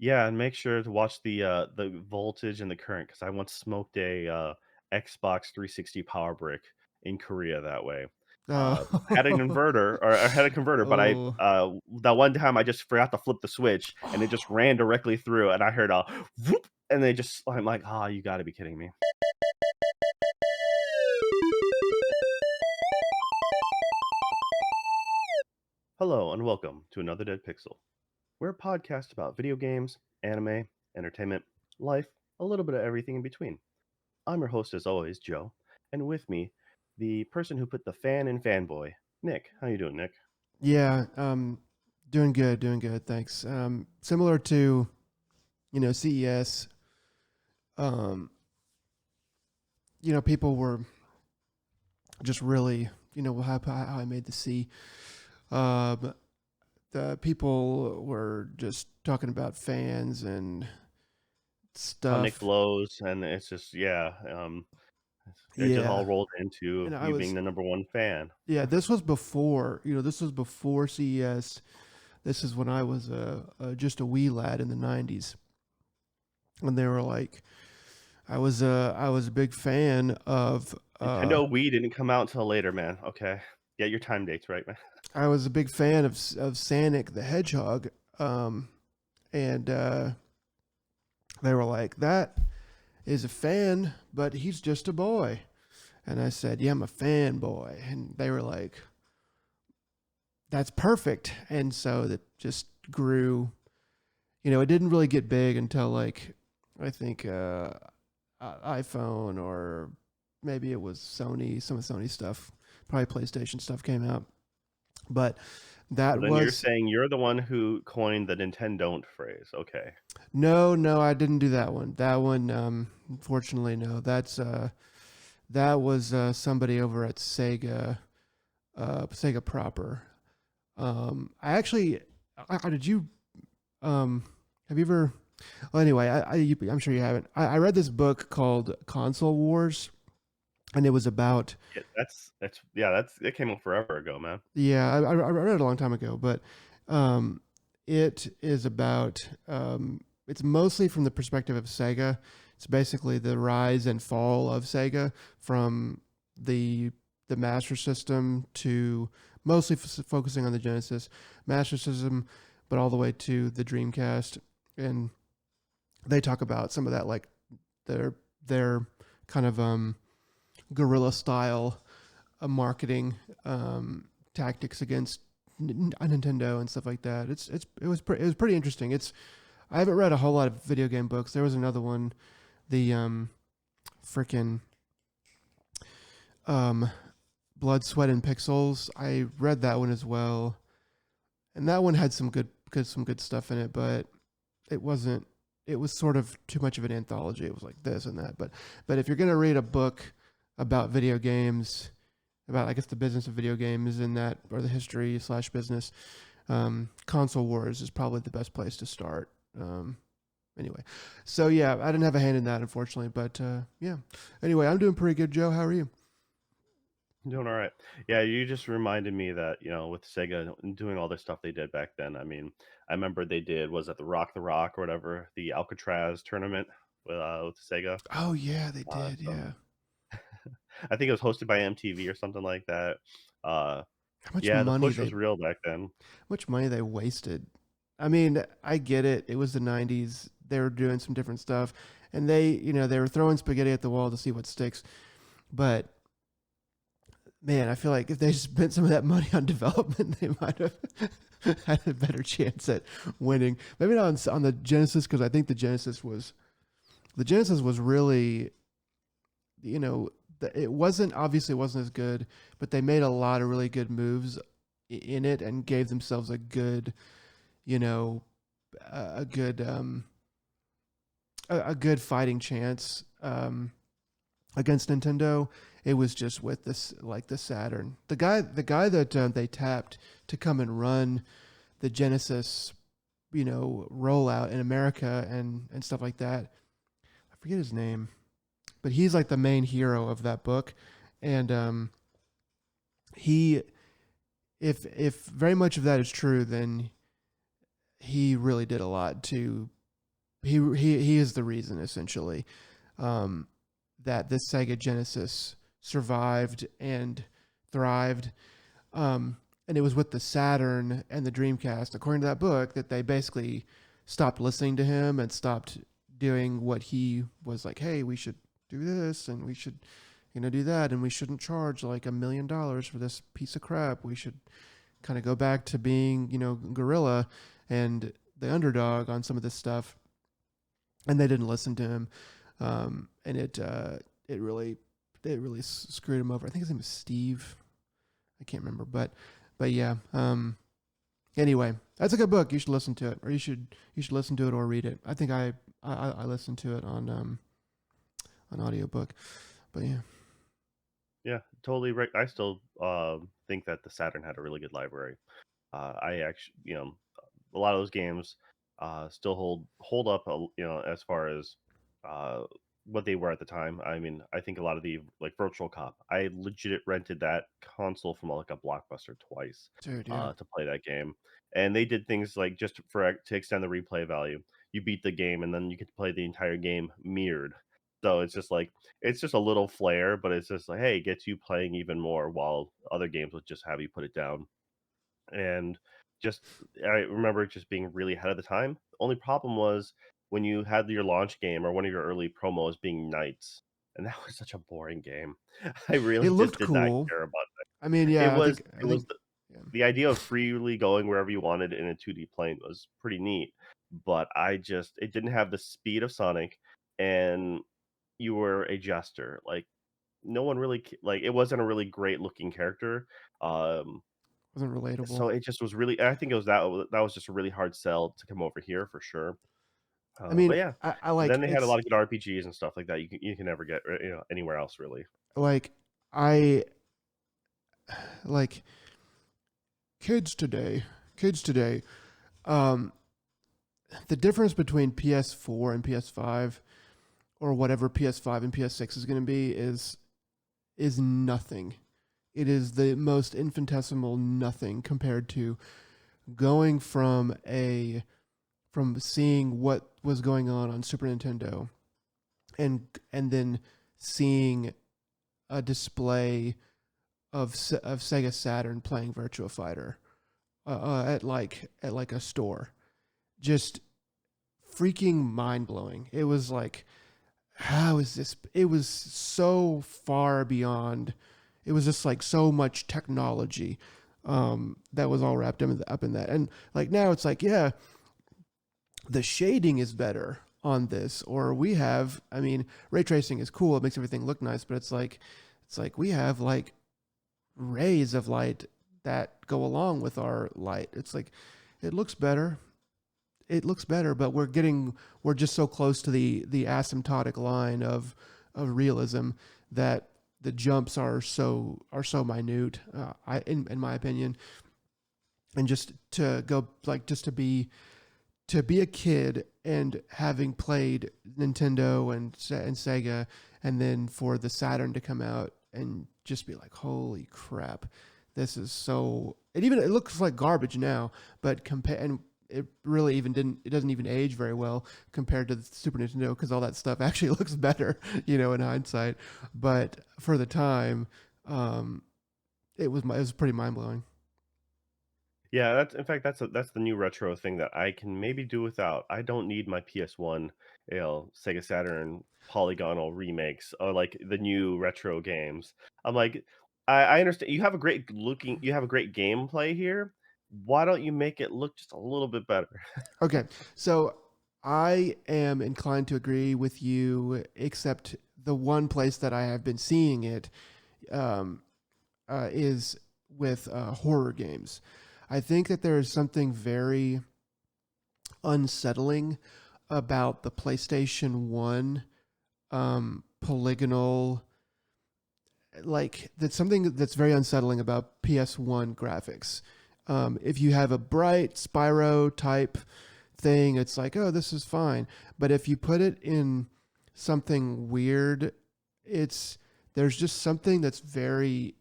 Yeah, and make sure to watch the voltage and the current because I once smoked a, Xbox 360 power brick in Korea that way. Had an Oh. inverter or had a converter, but Oh. that one time I just forgot to flip the switch, and it just ran directly through, and I heard a "whoop," and they just I'm like, "Ah, you gotta be kidding me." Hello, and welcome to Another Dead Pixel. We're a podcast about video games, anime, entertainment, life, a little bit of everything in between. I'm your host as always, Joe, and with me, the person who put the fan in fanboy, Nick. How you doing, Nick? Yeah, doing good, thanks. Similar to, CES, um, people were just really, how I made the C. Um, the people were just talking about fans and How Nick stuff. blows, and it's just it just all Yeah, rolled into and I you being was, the number one fan. yeah, this was before CES. This is when I was just a wee lad in the '90s, and they were like, I was a big fan of Nintendo Wii didn't come out until later, man. Okay, get your time dates right, man. I was a big fan of Sonic the Hedgehog, um, and they were like, "That is a fan, but he's just a boy." And I said, "Yeah, I'm a fanboy," and they were like, "That's perfect." And so that just grew. It didn't really get big until like I think iPhone or maybe it was Sony. Some of Sony stuff, probably PlayStation stuff came out, but So that then you're was saying you're the one who coined the "Nintendo" phrase. Okay. no, I didn't do that one. That one, unfortunately, no. That was somebody over at Sega, Sega proper. I actually, did you, have you ever? Well, anyway, I'm sure you haven't. I read this book called Console Wars, and it was about. Yeah, that's yeah, that's it came out forever ago, man. Yeah, I read it a long time ago, but um, it is about. It's mostly from the perspective of Sega. It's basically the rise and fall of Sega from the the Master System to mostly focusing on the Genesis Master System, but all the way to the Dreamcast. And they talk about some of that, like their kind of guerrilla style marketing tactics against Nintendo and stuff like that. It was pretty interesting. I haven't read a whole lot of video game books. There was another one, the freaking um, Blood, Sweat, and Pixels. I read that one as well, and that one had some good stuff in it, but it wasn't. It was sort of too much of an anthology. It was like this and that. But if you're gonna read a book about video games, about I guess the business of video games and that, or the history slash business, Console Wars is probably the best place to start. Anyway, so yeah, I didn't have a hand in that unfortunately, but yeah. Anyway, I'm doing pretty good, Joe. How are you? Doing all right. Yeah, you just reminded me that, with Sega and doing all the stuff they did back then. I mean, I remember they did, was it the Rock or whatever, the Alcatraz tournament with Sega. Oh yeah, they did. So Yeah. I think it was hosted by MTV or something like that. Uh, How much yeah, the money push they was real back then. wasted. I mean, I get it. It was the '90s. They were doing some different stuff, and they were throwing spaghetti at the wall to see what sticks. But man, I feel like if they spent some of that money on development, they might have had a better chance at winning. Maybe not on the Genesis, because I think the Genesis was really, you know, it wasn't as good, but they made a lot of really good moves in it and gave themselves a good, you know, a good a good fighting chance against Nintendo. It was just with this like the Saturn. The guy that they tapped to come and run the Genesis, rollout in America and stuff like that. I forget his name, but he's like the main hero of that book, and he, if very much of that is true, then he really did a lot to he is the reason essentially um, that this Sega Genesis survived and thrived. Um, and it was with the Saturn and the Dreamcast, according to that book, that they basically stopped listening to him and stopped doing what he was like. Hey, we should do this and we should, do that, and we shouldn't charge like $1 million for this piece of crap. We should kind of go back to being, gorilla and the underdog on some of this stuff. And they didn't listen to him, and it really screwed him over. I think his name is Steve. I can't remember, but yeah. Anyway, that's a good book. You should listen to it, or you should listen to it or read it. I think I listened to it on audiobook, but yeah. Yeah, totally right. I still think that the Saturn had a really good library. I actually, a lot of those games still hold up, as far as uh, what they were at the time. I mean, I think a lot of the like Virtual Cop, I legit rented that console from like a Blockbuster twice Dude, yeah. to play that game, and they did things like just to extend the replay value. You beat the game, and then you get to play the entire game mirrored. So it's just like it's just a little flair, but it's just like, hey, it gets you playing even more while other games would just have you put it down. And just I remember it just being really ahead of the time. The only problem was when you had your launch game or one of your early promos being Knights, and that was such a boring game. I It really just looked did not cool. care about I mean, it. It yeah, was I it was think, yeah. the idea of freely going wherever you wanted in a 2D plane was pretty neat, but it didn't have the speed of Sonic, and you were a jester. Like no one really like it wasn't a really great looking character. Um, Wasn't relatable. so it just was really I think it was that was just a really hard sell to come over here for sure. I mean, But yeah, I then like they had a it's lot of good RPGs and stuff like that. You can never get anywhere else really. like I like kids today. Kids today. Um, the difference between PS4 and PS5, or whatever PS5 and PS6 is going to be, is nothing. It is the most infinitesimal nothing compared to going from seeing what was going on Super Nintendo, and then seeing a display of Sega Saturn playing Virtua Fighter at like a store. Just freaking mind blowing. It was like, how is this? It was so far beyond. It was just like so much technology that was all wrapped up in that. And like now it's like, yeah, the shading is better on this, or we have. I mean, ray tracing is cool. It makes everything look nice, but it's like we have like rays of light that go along with our light. It's like it looks better. It looks better, but we're just so close to the asymptotic line of realism that the jumps are so minute. In my opinion, and just to go like to be a kid and having played Nintendo and Sega, and then for the Saturn to come out and just be like, holy crap, this is so. It looks like garbage now, but compare and it really even didn't. It doesn't even age very well compared to the Super Nintendo because all that stuff actually looks better, in hindsight. But for the time, um, it was pretty mind blowing. Yeah, that's in fact that's the new retro thing that I can maybe do without. I don't need my PS1, Sega Saturn polygonal remakes or like the new retro games. I'm like, I understand you have a great gameplay here. Why don't you make it look just a little bit better? Okay, so I am inclined to agree with you, except the one place that I have been seeing it um, is with horror games. I think that there is something very unsettling about the PlayStation 1 polygonal, like that's something that's very unsettling about PS1 graphics. If you have a bright Spyro type thing, it's like, oh, this is fine. But if you put it in something weird, it's there's just something that's very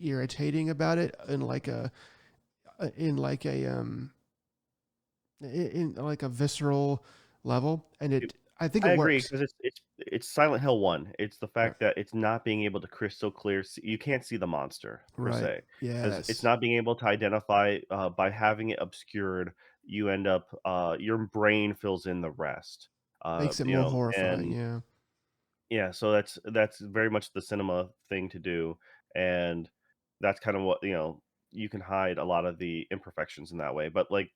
irritating about it, in like a visceral level, and I think it I agree works. because it's Silent Hill 1. It's the Yeah. fact that it's not being able to crystal clear you can't see the monster per Right. se, because it's Yes. not being able to identify, by having it obscured, you end up, your brain fills in the rest, Makes it you more know, horrifying. and Yeah. yeah, so that's very much the cinema thing to do, and that's kind of what you can hide a lot of the imperfections in that way. But like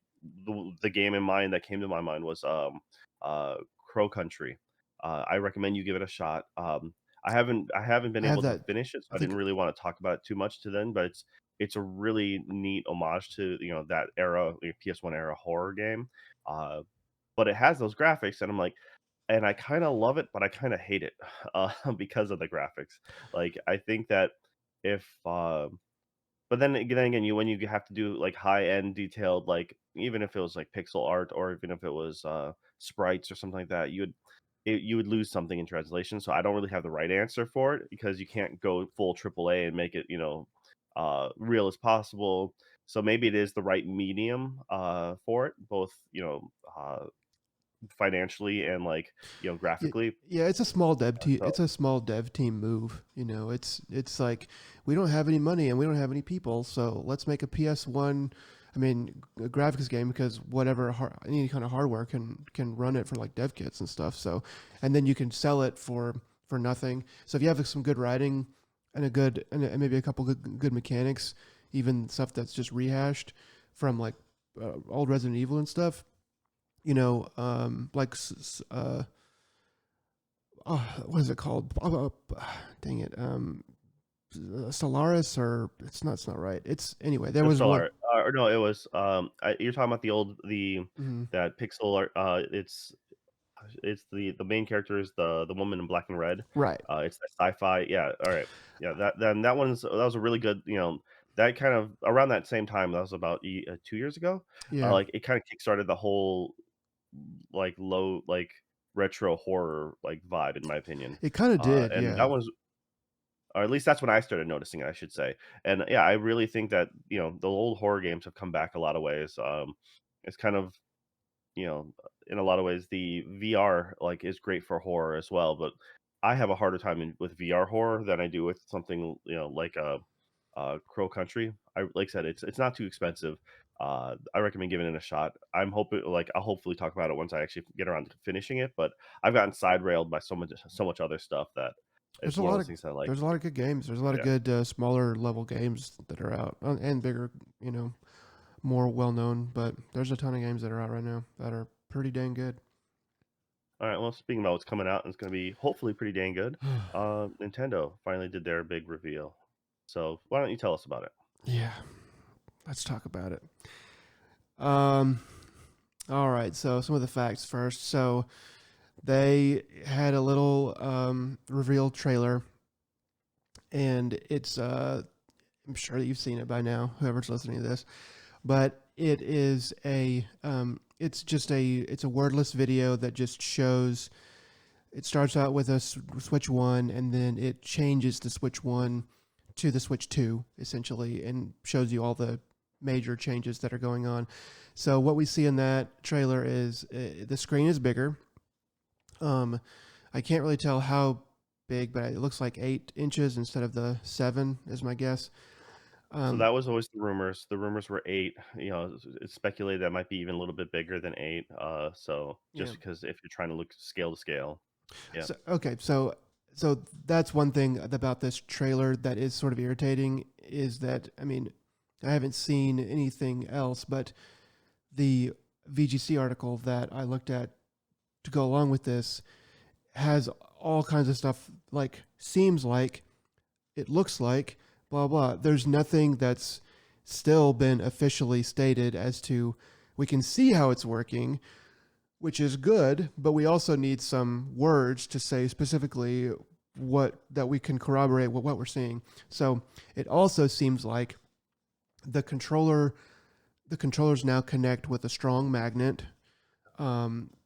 the game in mind that came to my mind was uh Crow Country. I recommend you give it a shot. I haven't been I have able to that. finish it, so I I didn't think really want to talk about it too much to then, but it's a really neat homage to that era, PS1 era horror game. Uh but it has those graphics, and I'm like, and I kinda love it, but I kinda hate it, because of the graphics. Like, I think that if, but then again, when you have to do, like, high-end detailed, like, even if it was, like, pixel art or even if it was, sprites or something like that, you would lose something in translation, so I don't really have the right answer for it because you can't go full AAA and make it, real as possible. So maybe it is the right medium, for it, both, financially and, like, yeah, graphically. yeah, it's a small dev team. So It's a small dev team move. It's like we don't have any money and we don't have any people, so let's make a PS1. I mean, a graphics game because any kind of hardware can run it for like dev kits and stuff. So, and then you can sell it for nothing. So if you have some good writing and and maybe a couple good mechanics, even stuff that's just rehashed from like old Resident Evil and stuff, like what is it called? Dang it, Solaris or it's not right. It's anyway. There it was was one. Solar, or no, it was, you're talking about the Mhm. that pixel art, it's the main character is the woman in black and red. Right. It's the sci-fi, yeah, alright. Yeah, that was a really good, that kind of around that same time, that was about 2 years ago, Yeah. like, it kinda kickstarted the whole, like, low like, retro horror, like, vibe, in my opinion, It kind of did. and that Yeah. was or at least that's when I started noticing it, I should say. And yeah, I really think that, the old horror games have come back a lot of ways. It's kind of, you know, in a lot of ways, the VR like is great for horror as well. But I have a harder time with VR horror than I do with something, like Crow Country. I like I said, it's not too expensive. I recommend giving it a shot. I'm hoping, like, I'll hopefully talk about it once I actually get around to finishing it. But I've gotten side railed by so much other stuff that There's it's a one of lot those of things that like, there's a lot of good games. There's a lot of yeah. good smaller level games that are out and bigger. More well known. But there's a ton of games that are out right now that are pretty dang good. All right. Well, speaking about what's coming out, and it's going to be hopefully pretty dang good. Nintendo finally did their big reveal. So why don't you tell us about it? Yeah. Let's talk about it. Um. All right. So some of the facts first. So they had a little reveal trailer, and I'm sure that you've seen it by now, whoever's listening to this. But it's a wordless video that just shows. It starts out with a Switch One, and then it changes the Switch One to the Switch Two, essentially, and shows you all the major changes that are going on. So what we see in that trailer is the screen is bigger. Um, I can't really tell how big, but it looks like 8 inches instead of the 7, is my guess. So Um, that was always the rumors. The rumors were eight. It's speculated that might be even a little bit bigger than eight. So yeah. just because if you're trying to look scale to scale, yeah. So okay, so that's one thing about this trailer that is sort of irritating is that I mean, I haven't seen anything else, but the VGC article that I looked at to go along with this has all kinds of stuff like seems like it looks like blah blah. There's nothing that's still been officially stated as to we can see how it's working, which is good, but we also need some words to say specifically what that we can corroborate what we're seeing. So it also seems like the controller the controllers now connect with a strong magnet.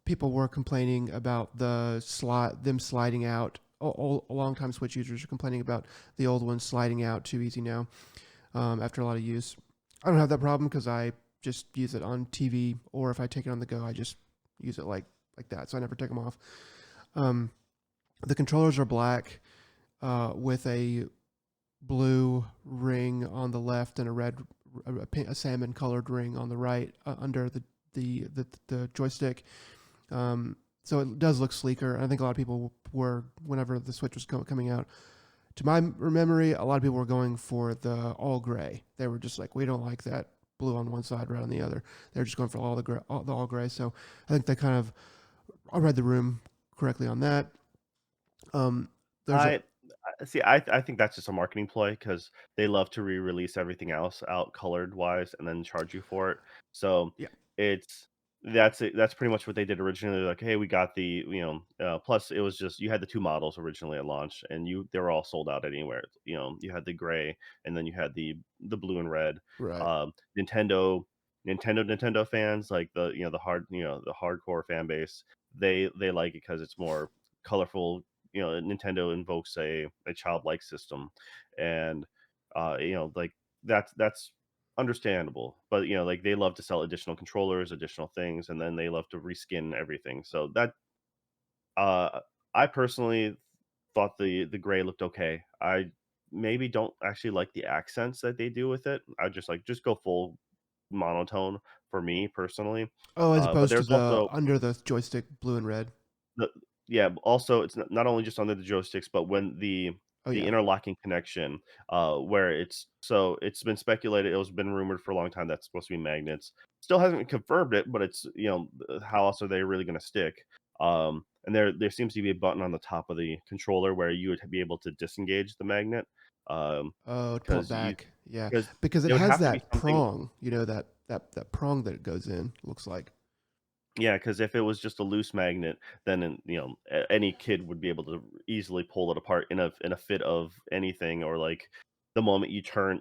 People were complaining about them sliding out. A long time Switch users are complaining about the old ones sliding out too easy now after a lot of use. I don't have that problem because I just use it on TV, or if I take it on the go, I just use it like like that, so I never take them off. Um, the controllers are black with a blue ring on the left and a red, a salmon colored ring on the right under the joystick. So it does look sleeker. I think a lot of people were, whenever the Switch was coming out, to my memory, a lot of people were going for the all gray. They were just like, we don't like that blue on one side, red on the other. They're just going for the all gray. So I think they kind of, I read the room correctly on that. Um, there's a, I see. I think that's just a marketing ploy because they love to re-release everything else out colored wise and then charge you for it. So yeah, it's that's it. That's pretty much what they did originally. Like, hey, we got the plus it was just you had the two models originally at launch, and they were all sold out anywhere. You had the gray, and then you had the blue and red. right. Um, Nintendo, Nintendo fans like the hardcore fan base. They like it because it's more colorful. Nintendo invokes a childlike system, and like that's understandable. But like they love to sell additional controllers, additional things, and then they love to reskin everything. So that uh, I personally thought the gray looked okay. I maybe don't actually like the accents that they do with it. I just go full monotone for me personally. Oh, as But opposed to there's the also under the joystick blue and red. the yeah, also, it's not only just under the joysticks, but when Oh the yeah. interlocking connection, where it's been speculated, it was been rumored for a long time that's supposed to be magnets. Still hasn't confirmed it, but how else are they really gonna stick? And there seems to be a button on the top of the controller where you would be able to disengage the magnet, Oh, pull it because you back. Yeah, because because it there would has have to be that something. prong. You know that prong that it goes in. Looks like. Yeah, because if it was just a loose magnet, then any kid would be able to easily pull it apart in a fit of anything, or like the moment you turn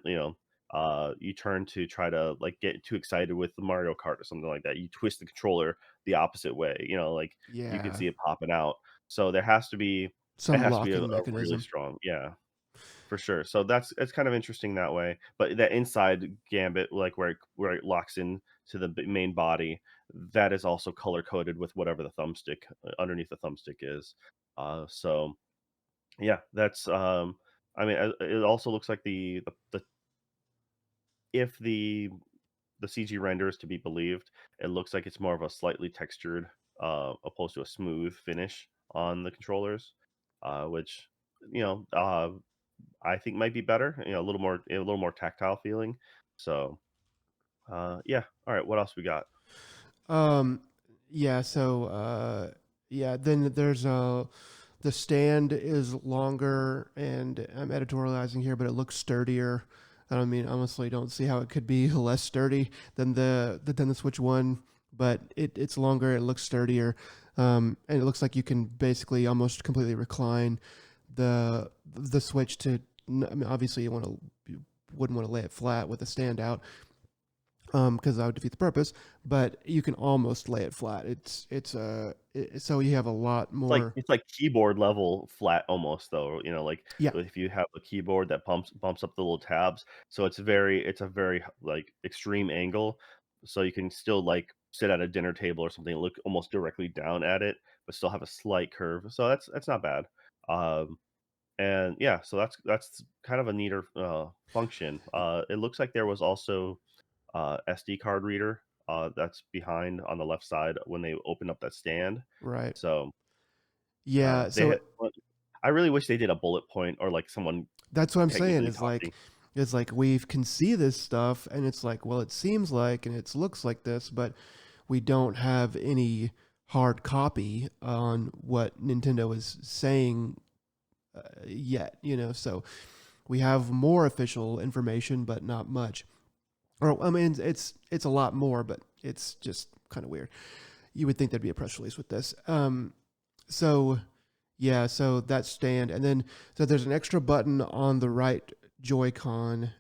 to try to like get too excited with the Mario Kart or something like that, you twist the controller the opposite way, like you can Yeah, see it popping out. So it some has to be a locking really mechanism. strong, yeah, for sure. So it's kind of interesting that way. But that inside gambit, like where it locks in to the main body, that is also color coded with whatever the thumbstick underneath the thumbstick is. So yeah, that's I mean, it also looks like the if the CG render is to be believed, it looks like it's more of a slightly textured, opposed to a smooth finish on the controllers, which you know uh, I think might be better, a little more tactile feeling. So, yeah. All right, what else we got? Um, yeah. So, yeah. Then there's the stand is longer, and I'm editorializing here, but it looks sturdier. I mean, honestly, don't see how it could be less sturdy than the Switch One, but it's longer. It looks sturdier, and it looks like you can basically almost completely recline the Switch to. I mean, obviously, you wouldn't want to lay it flat with a stand out, because that would defeat the purpose. But you can almost lay it flat. So you have a lot more. It's like keyboard level flat almost though, like Yeah, if you have a keyboard that bumps up the little tabs, so it's a very like extreme angle, so you can still like sit at a dinner table or something, and look almost directly down at it, but still have a slight curve. So that's not bad. Um, And yeah, so that's kind of a neater, function. It looks like there was also, SD card reader, that's behind on the left side when they open up that stand. right. So, Yeah. they So had I really wish they did a bullet point or, like, someone that's what I'm saying. technically Is like, talking. we can see this stuff, and it's like, well, it seems like, and it looks like this, but we don't have any hard copy on what Nintendo is saying yet. So we have more official information, but not much. Or I mean, it's a lot more, but it's just kind of weird. You would think there'd be a press release with this. So yeah, so that stand, and then so there's an extra button on the right Joy-Con.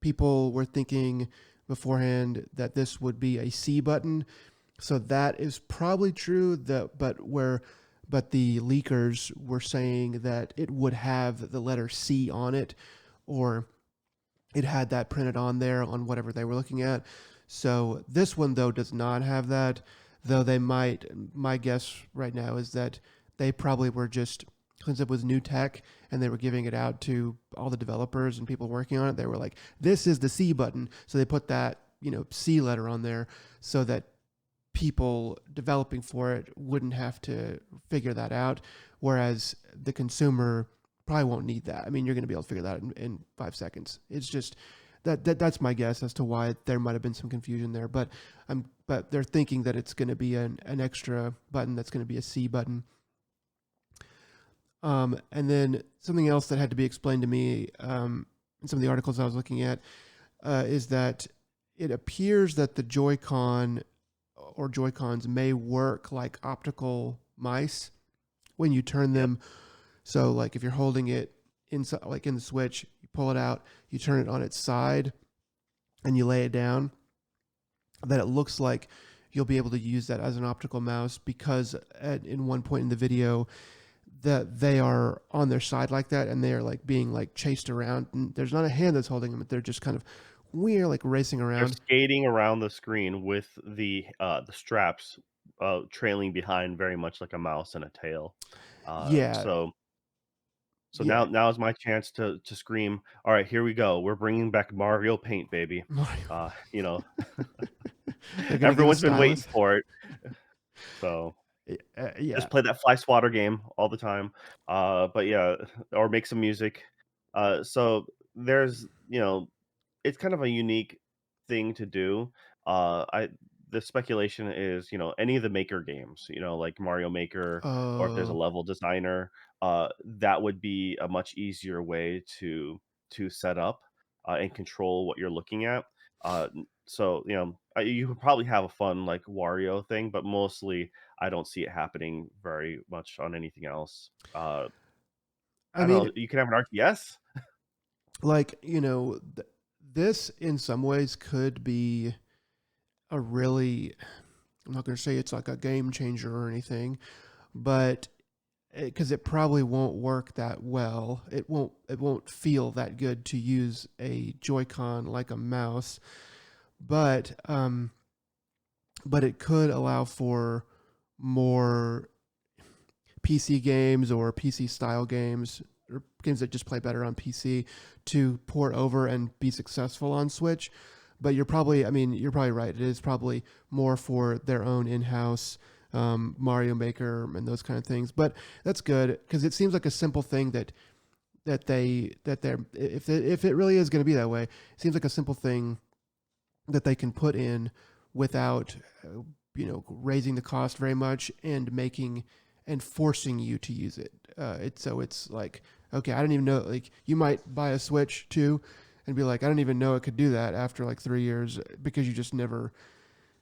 People were thinking beforehand that this would be a C button, so that is probably true. But the leakers were saying that it would have the letter C on it, or it had that printed on there on whatever they were looking at. So this one though does not have that. Though they might, my guess right now is that they probably were just, since it was new tech and they were giving it out to all the developers and people working on it, they were like, this is the C button. So they put that, C letter on there so that people developing for it wouldn't have to figure that out. Whereas the consumer probably won't need that. I mean, you're going to be able to figure that out in 5 seconds. It's just that's my guess as to why there might have been some confusion there. But they're thinking that it's going to be an extra button that's going to be a C button. And then something else that had to be explained to me in some of the articles I was looking at is that it appears that the Joy-Con or Joy-Cons may work like optical mice when you turn Yep. them. So like if you're holding it inside, like in the Switch, you pull it out, you turn it on its side, and you lay it down, that it looks like you'll be able to use that as an optical mouse because in one point in the video that they are on their side like that and they are like being like chased around and there's not a hand that's holding them, but they're just kind of weird, like racing They're around. skating around the screen with the straps, trailing behind very much like a mouse and a tail. Uh, Yeah, so so yeah. now is my chance to scream, "All right, here we go. We're bringing back Mario Paint, baby." Mario. Uh, you know, They're gonna get a everyone's been waiting stylus. for it. So Yeah. just play that fly swatter game all the time. But yeah, or make some music. So there's, it's kind of a unique thing to do. I The speculation is, any of the maker games, like Mario Maker, or if there's a Oh, level designer, that would be a much easier way to set up and control what you're looking at. So you could probably have a fun like Wario thing, but mostly I don't see it happening very much on anything else. I I don't mean, know. You can have an RTS. like this in some ways could be a really. I'm not going to say it's like a game changer or anything, but because it probably won't work that well. It won't feel that good to use a Joy-Con like a mouse, but but it could allow for more PC games or PC style games or games that just play better on PC to port over and be successful on Switch. But you're probably right. It is probably more for their own in-house Mario Maker and those kind of things. But that's good because it seems like a simple thing that they're if it really is going to be that way, it seems like a simple thing that they can put in without raising the cost very much and making and forcing you to use it. It's like, okay, I don't even know. Like you might buy a Switch too, and be like, I don't even know it could do that after like 3 years because you just never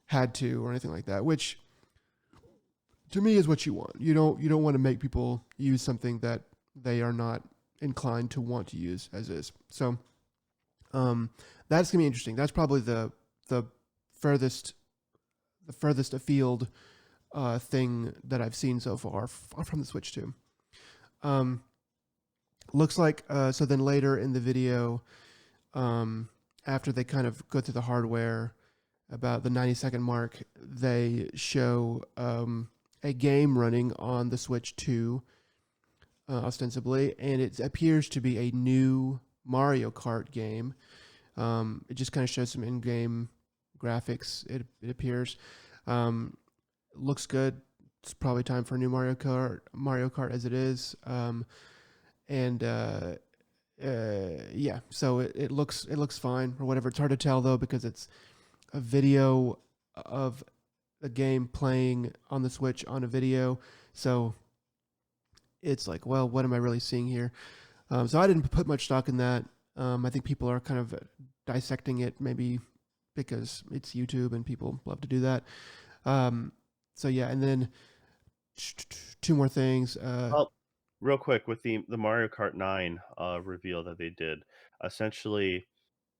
had to or anything like that. Which to me is what you want. You don't want to make people use something that they are not inclined to want to use as is. So um, that's gonna be interesting. That's probably the furthest the furthest afield thing that I've seen so far from the Switch 2. Um, looks like so. Then later in the video, after they kind of go through the hardware, about the 90-second mark, they show a game running on the Switch 2, ostensibly, and it appears to be a new Mario Kart game. It just kind of shows some in-game graphics. It appears. Um, looks good. It's probably time for a new Mario Kart. Mario Kart as it is, and yeah. So it looks fine or whatever. It's hard to tell though because it's a video of a game playing on the Switch on a video. So it's like, well, what am I really seeing here? So I didn't put much stock in that. I think people are kind of dissecting it maybe because it's YouTube and people love to do that. Um, so yeah, and then two more things. Well, real quick with the Mario Kart 9 reveal that they did, essentially,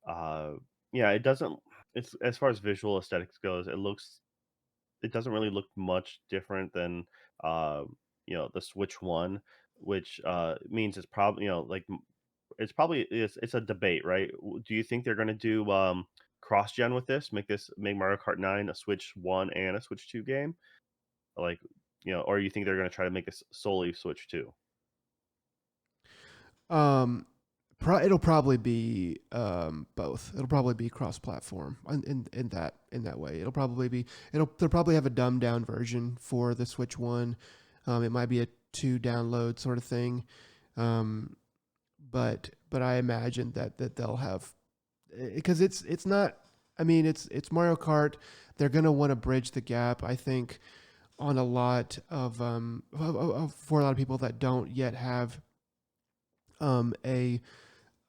uh, yeah, it doesn't. It's as far as visual aesthetics goes, it doesn't really look much different than uh, the Switch One, which means it's probably it's probably it's a debate, right? Do you think they're going to do cross-gen with make Mario Kart 9 a Switch 1 and a Switch 2 game? Like, or you think they're gonna try to make this solely Switch 2? Um, it'll probably be both. It'll probably be cross-platform in that way. They'll probably have a dumbed down version for the Switch One. It might be a two download sort of thing, um, but I imagine that they'll have, because it's not. I mean, it's Mario Kart. They're gonna want to bridge the gap, I think, on a lot for a lot of people that don't yet have um, a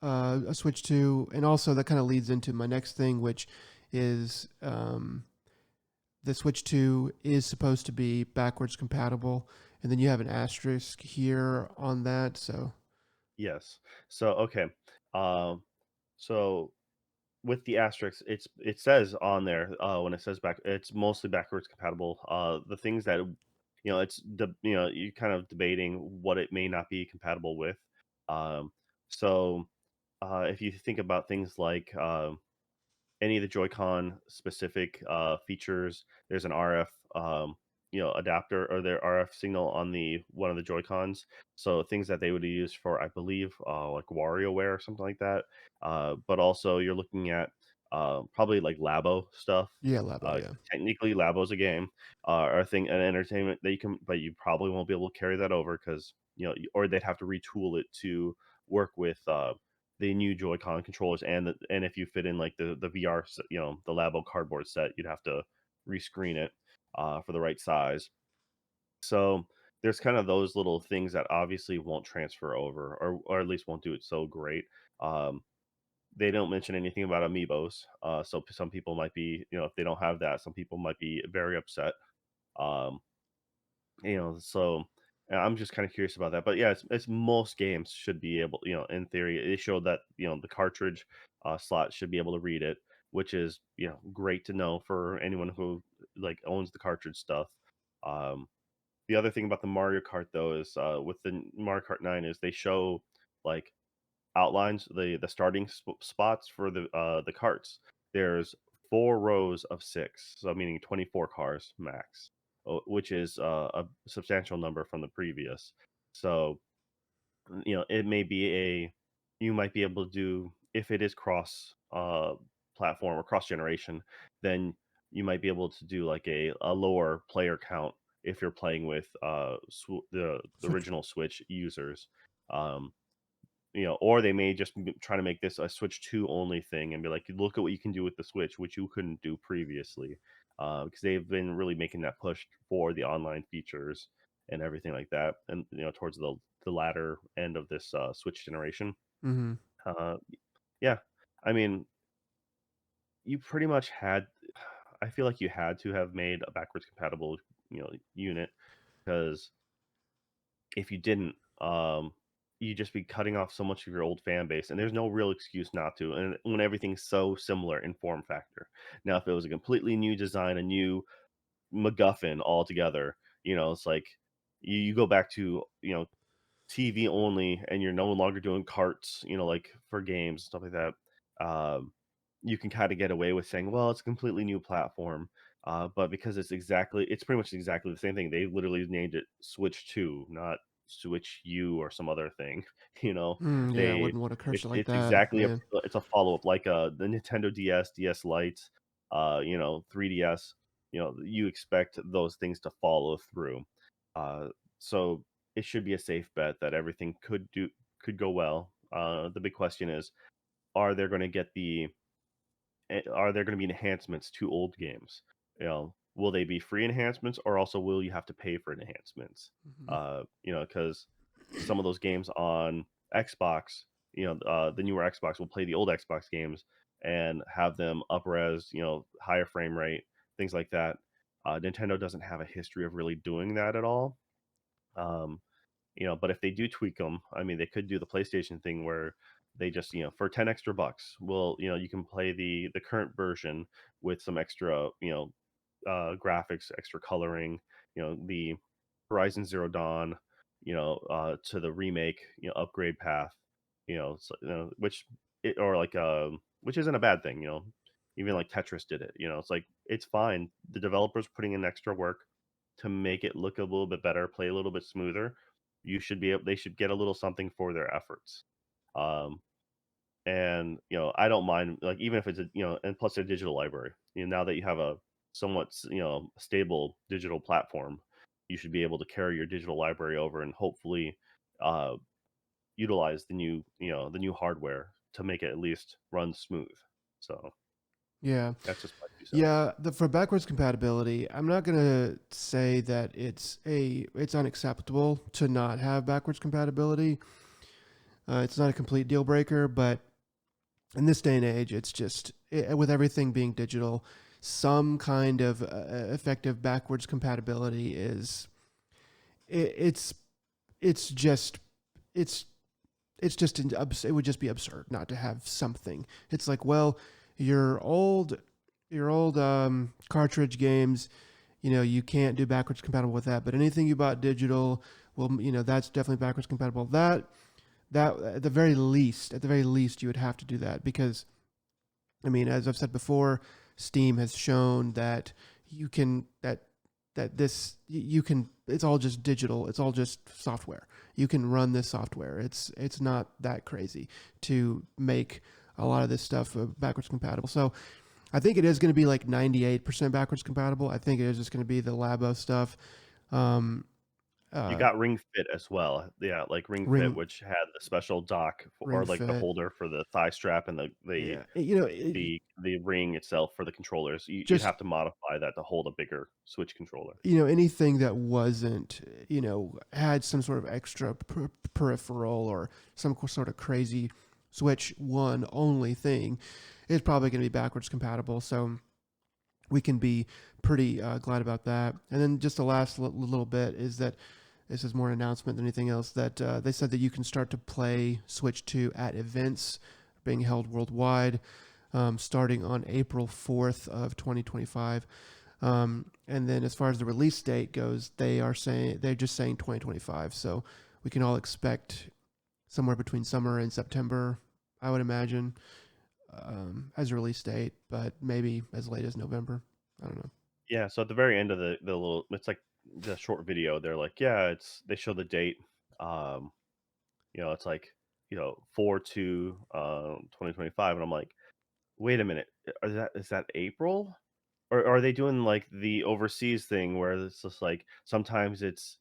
a Switch 2, and also that kind of leads into my next thing, which is the Switch 2 is supposed to be backwards compatible, and then you have an asterisk here on that. So Yes. So, okay. Um, so with the asterisks, it says on there, when it says it's mostly backwards compatible. The things that, you kind of debating what it may not be compatible with. Um, so, if you think about things like, any of the Joy-Con specific features. There's an RF, adapter or their RF signal on the one of the Joy-Cons. So things that they would use for, I believe, like WarioWare or something like that. But also you're looking at probably like Labo stuff. yeah, Labo, yeah. Technically, Labo's a game, or a thing, an entertainment that you can, but you probably won't be able to carry that over because or they'd have to retool it to work with the new Joy-Con controllers, and if you fit in like the VR, the Labo cardboard set, you'd have to rescreen it for the right size. So there's kind of those little things that obviously won't transfer over, or at least won't do it so great. Um, they don't mention anything about amiibos, so some people might be, if they don't have that, some people might be very upset. Um, so I'm just kind of curious about that. But yeah, it's most games should be able, in theory, it showed that the cartridge slot should be able to read it, which is great to know for anyone who like owns the cartridge stuff. Um, the other thing about the Mario Kart though is with the Mario Kart 9 is they show like outlines the starting spots for the carts. There's 4 rows of 6, so meaning 24 cars max, which is a substantial number from the previous. So it may be you might be able to do, if it is cross platform or cross generation, then you might be able to do like a lower player count if you're playing with the Switch. original Switch users. Um, or they may just try to make this a Switch 2 only thing and be like, look at what you can do with the Switch, which you couldn't do previously. Because they've been really making that push for the online features and everything like that. And, towards the latter end of this Switch generation. Mm-hmm. Uh, yeah. I mean, you pretty much had, I feel like you had to have made a backwards compatible, unit because if you didn't, you'd just be cutting off so much of your old fan base, and there's no real excuse not to. And when everything's so similar in form factor. Now, if it was a completely new design, a new MacGuffin altogether, it's like you go back to TV only, and you're no longer doing carts, like for games stuff like that. You can kind of get away with saying, well, it's a completely new platform. But because it's pretty much exactly the same thing. They literally named it Switch 2, not Switch U or some other thing. You know, Yeah, I they wouldn't want to curse it like it's that. exactly Yeah. it's a follow up like the Nintendo DS, DS Lite, 3DS. You expect those things to follow through. Uh, so it should be a safe bet that everything could go well. The big question is, are there going to get the are there going to be enhancements to old games? Will they be free enhancements, or also will you have to pay for enhancements? Mm-hmm. Because some of those games on Xbox, the newer Xbox will play the old Xbox games and have them up res, higher frame rate, things like that. Nintendo doesn't have a history of really doing that at all. Um, but if they do tweak them, I mean, they could do the PlayStation thing where they just, for 10 extra bucks, well, you can play the current version with some extra, graphics, extra coloring, the Horizon Zero Dawn, to the remake, upgrade path, which it or like which isn't a bad thing, even like Tetris did it. It's like it's fine. The developers putting in extra work to make it look a little bit better, play a little bit smoother. They should get a little something for their efforts. Um, and I don't mind, like, even if it's and plus a digital library. Now that you have a somewhat stable digital platform, you should be able to carry your digital library over and hopefully uh, utilize the new hardware to make it at least run smooth. So Yeah. that's just my 2 cents. Yeah, for backwards compatibility, I'm not gonna say that it's unacceptable to not have backwards compatibility. It's not a complete deal breaker, but in this day and age, it's just with everything being digital, some kind of effective backwards compatibility is it, it's it's just it's it would just be absurd not to have something. It's like, well, your old your old cartridge games, you can't do backwards compatible with that, but anything you bought digital, well, that's definitely backwards compatible. That at the very least, you would have to do that because, I mean, as I've said before, Steam has shown that you can that this you can it's all just digital, it's all just software. You can run this software. It's not that crazy to make a lot of this stuff backwards compatible. So I think it is going to be like 98% backwards compatible. I think it is just going to be the Labo stuff. Um, You uh, got Ring Fit as well. Yeah, like Ring Fit, ring which had the special dock ring or like the fit. holder for the thigh strap and Yeah, the ring itself for the controllers. You'd just have to modify that to hold a bigger Switch controller. anything that wasn't had some sort of extra peripheral or some sort of crazy Switch One only thing is probably going to be backwards compatible. So we can be pretty glad about that. And then just the last little bit is that this is more an announcement than anything else, that they said that you can start to play Switch 2 at events being held worldwide, starting on April 4th of 2025. And then as far as the release date goes, they're just saying 2025. So we can all expect somewhere between summer and September, I would imagine, as a release date, but maybe as late as November. I don't know. Yeah, so at the very end of the little, it's like the short video, they're like, yeah, they show the date. Um, it's like, 4 to 2025, and I'm like, wait a minute, is that April? Or are they doing like the overseas thing where it's just like sometimes it's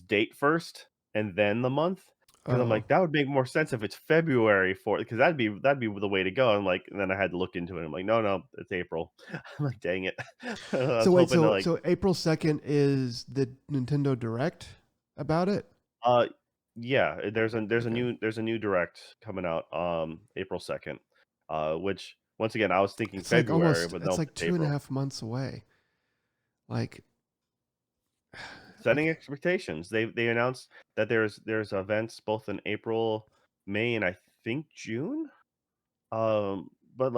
date first and then the month? Because I'm Oh, like, that would make more sense if it's February for, because that'd be the way to go. And then I had to look into it. I'm like, no, no, it's April. I'm like, dang it. I so was wait, hoping to so like, so April 2nd is the Nintendo Direct about it? uh, yeah, Okay, there's a new direct coming out April 2nd, which once again I was thinking February, but it's nope, like it's two and a April. half months away. Like, Setting okay, expectations. They announced that there's events both in April, May, and I think June. But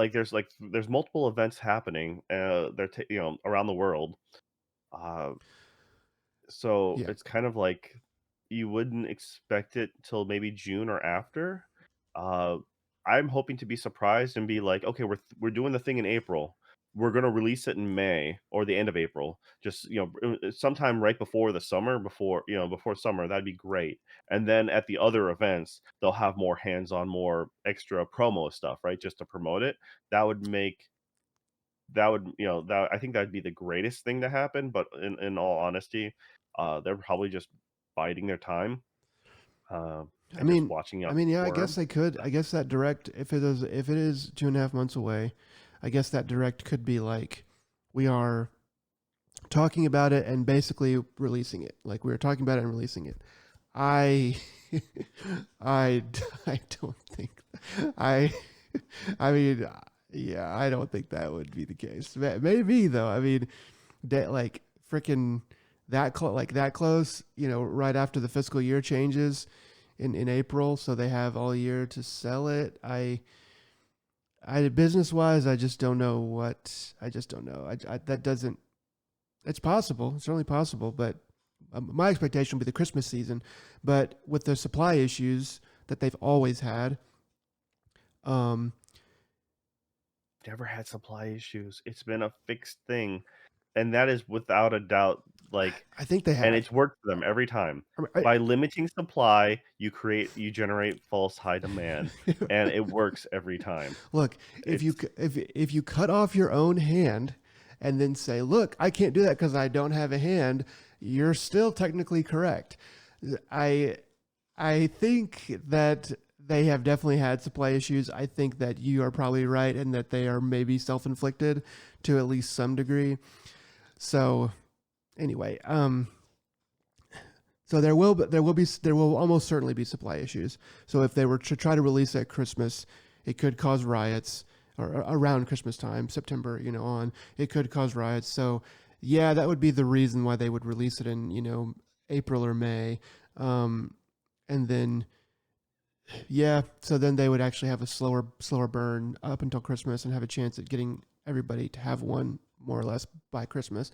there's multiple events happening. Around the world. Uh, so yeah. it's kind of like you wouldn't expect it till maybe June or after. Uh, I'm hoping to be surprised and be like, okay, we're doing the thing in April. We're gonna release it in May or the end of April. Just sometime right before the summer, before summer, that'd be great. And then at the other events, they'll have more hands-on, more extra promo stuff, right? Just to promote it. That would make that would that I think that'd be the greatest thing to happen. But in all honesty, they're probably just biding their time I and just mean, watching out yeah, I guess worm. they could. I guess that direct, if it is 2.5 months away, I guess that direct could be like, we are talking about it and basically releasing it. Like, we were talking about it and releasing it. I, I, I don't think, I, I mean, yeah, I don't think that would be the case. Maybe though. I mean, that like freaking that close, right after the fiscal year changes in April, so they have all year to sell it. I business wise, I just don't know what. I just don't know. That doesn't. It's possible. It's certainly possible, but my expectation would be the Christmas season. But with the supply issues that they've always had, um, never had supply issues. It's been a fixed thing, and that is without a doubt, like, I think they and have. it's worked for them every time. I mean, By limiting supply, you generate false high demand, and it works every time. look, It's if you cut off your own hand and then say, "Look, I can't do that because I don't have a hand," you're still technically correct. I I think that they have definitely had supply issues. I think that you are probably right and that they are maybe self-inflicted to at least some degree. So anyway, so there will almost certainly be supply issues. So if they were to try to release at Christmas, it could cause riots, or around Christmas time, September, on. It could cause riots. So yeah, that would be the reason why they would release it in April or May, and then yeah, so then they would actually have a slower burn up until Christmas and have a chance at getting everybody to have one more or less by Christmas.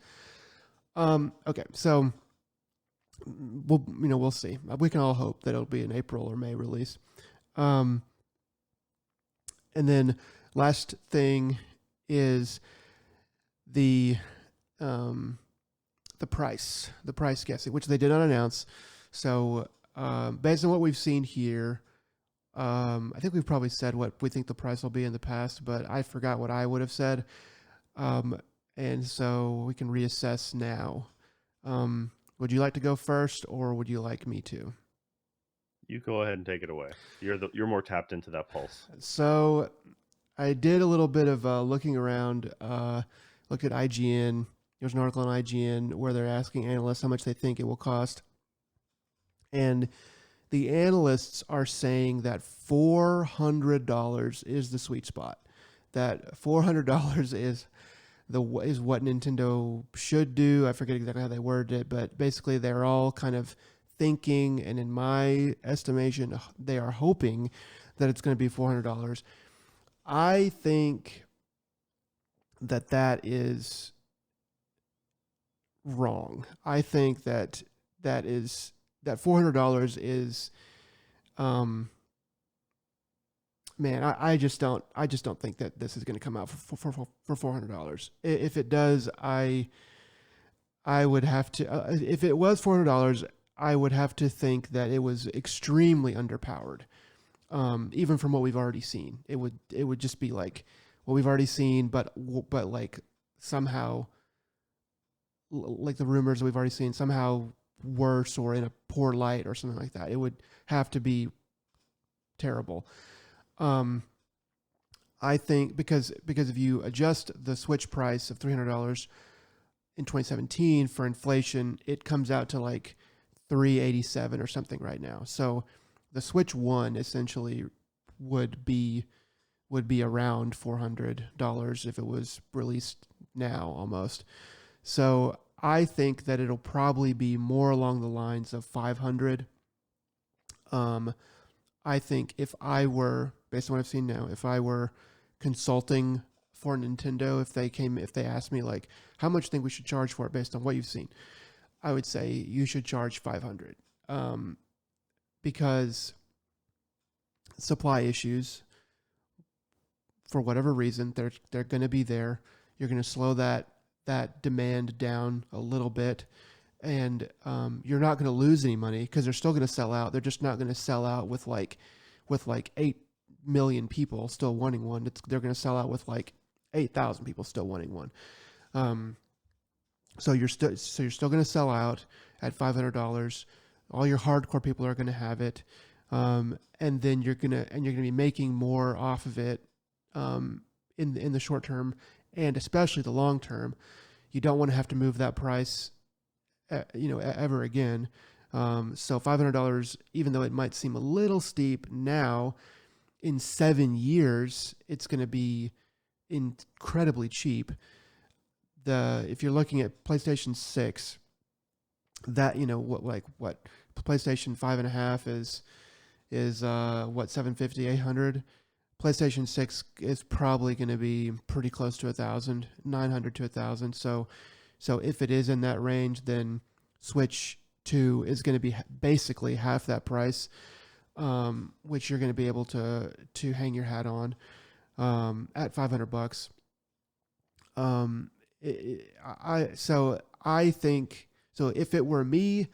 Okay, so we'll see. We can all hope that it'll be an April or May release. Um, and then last thing is the the price guessing, which they did not announce. So based on what we've seen here, I think we've probably said what we think the price will be in the past, but I forgot what I would have said. And so we can reassess now. Would you like to go first, or would you like me to? You go ahead and take it away. You're more tapped into that pulse. So I did a little bit of looking around, looked at IGN. There's an article on IGN where they're asking analysts how much they think it will cost. And the analysts are saying that $400 is the sweet spot. That $400 is what Nintendo should do. I forget exactly how they worded it, but basically they're all kind of thinking, and in my estimation, they are hoping that it's going to be $400. I think that is wrong. I think that $400 is, man, I just don't think that this is going to come out for $400. If it does, I would have to. If it was $400, I would have to think that it was extremely underpowered. Even from what we've already seen, it would just be like what we've already seen, but like somehow, like the rumors that we've already seen, somehow worse or in a poor light or something like that. It would have to be terrible. I think because if you adjust the Switch price of $300 in 2017 for inflation, it comes out to like $387 or something right now. So the Switch One essentially would be around $400 if it was released now almost. So I think that it'll probably be more along the lines of 500. I think if I were, based on what I've seen now, if I were consulting for Nintendo, if they asked me like, how much do you think we should charge for it based on what you've seen, I would say you should charge 500. Because supply issues, for whatever reason, they're going to be there. You're going to slow that demand down a little bit, and you're not going to lose any money because they're still going to sell out. They're just not going to sell out with like 8 million people still wanting one. They're going to sell out with like 8,000 people still wanting one. So you're still going to sell out at $500. All your hardcore people are going to have it, and then you're going to be making more off of it in the short term, and especially the long term. You don't want to have to move that price, ever again. So $500, even though it might seem a little steep now, in 7 years it's going to be incredibly cheap. If you're looking at PlayStation 6, that what PlayStation 5.5 is what 750, 800. PlayStation 6 is probably going to be pretty close to 1,000, 900 to 1,000. So if it is in that range, then Switch 2 is going to be basically half that price, which you're going to be able to hang your hat on. at $500. Um, I think so. If it were me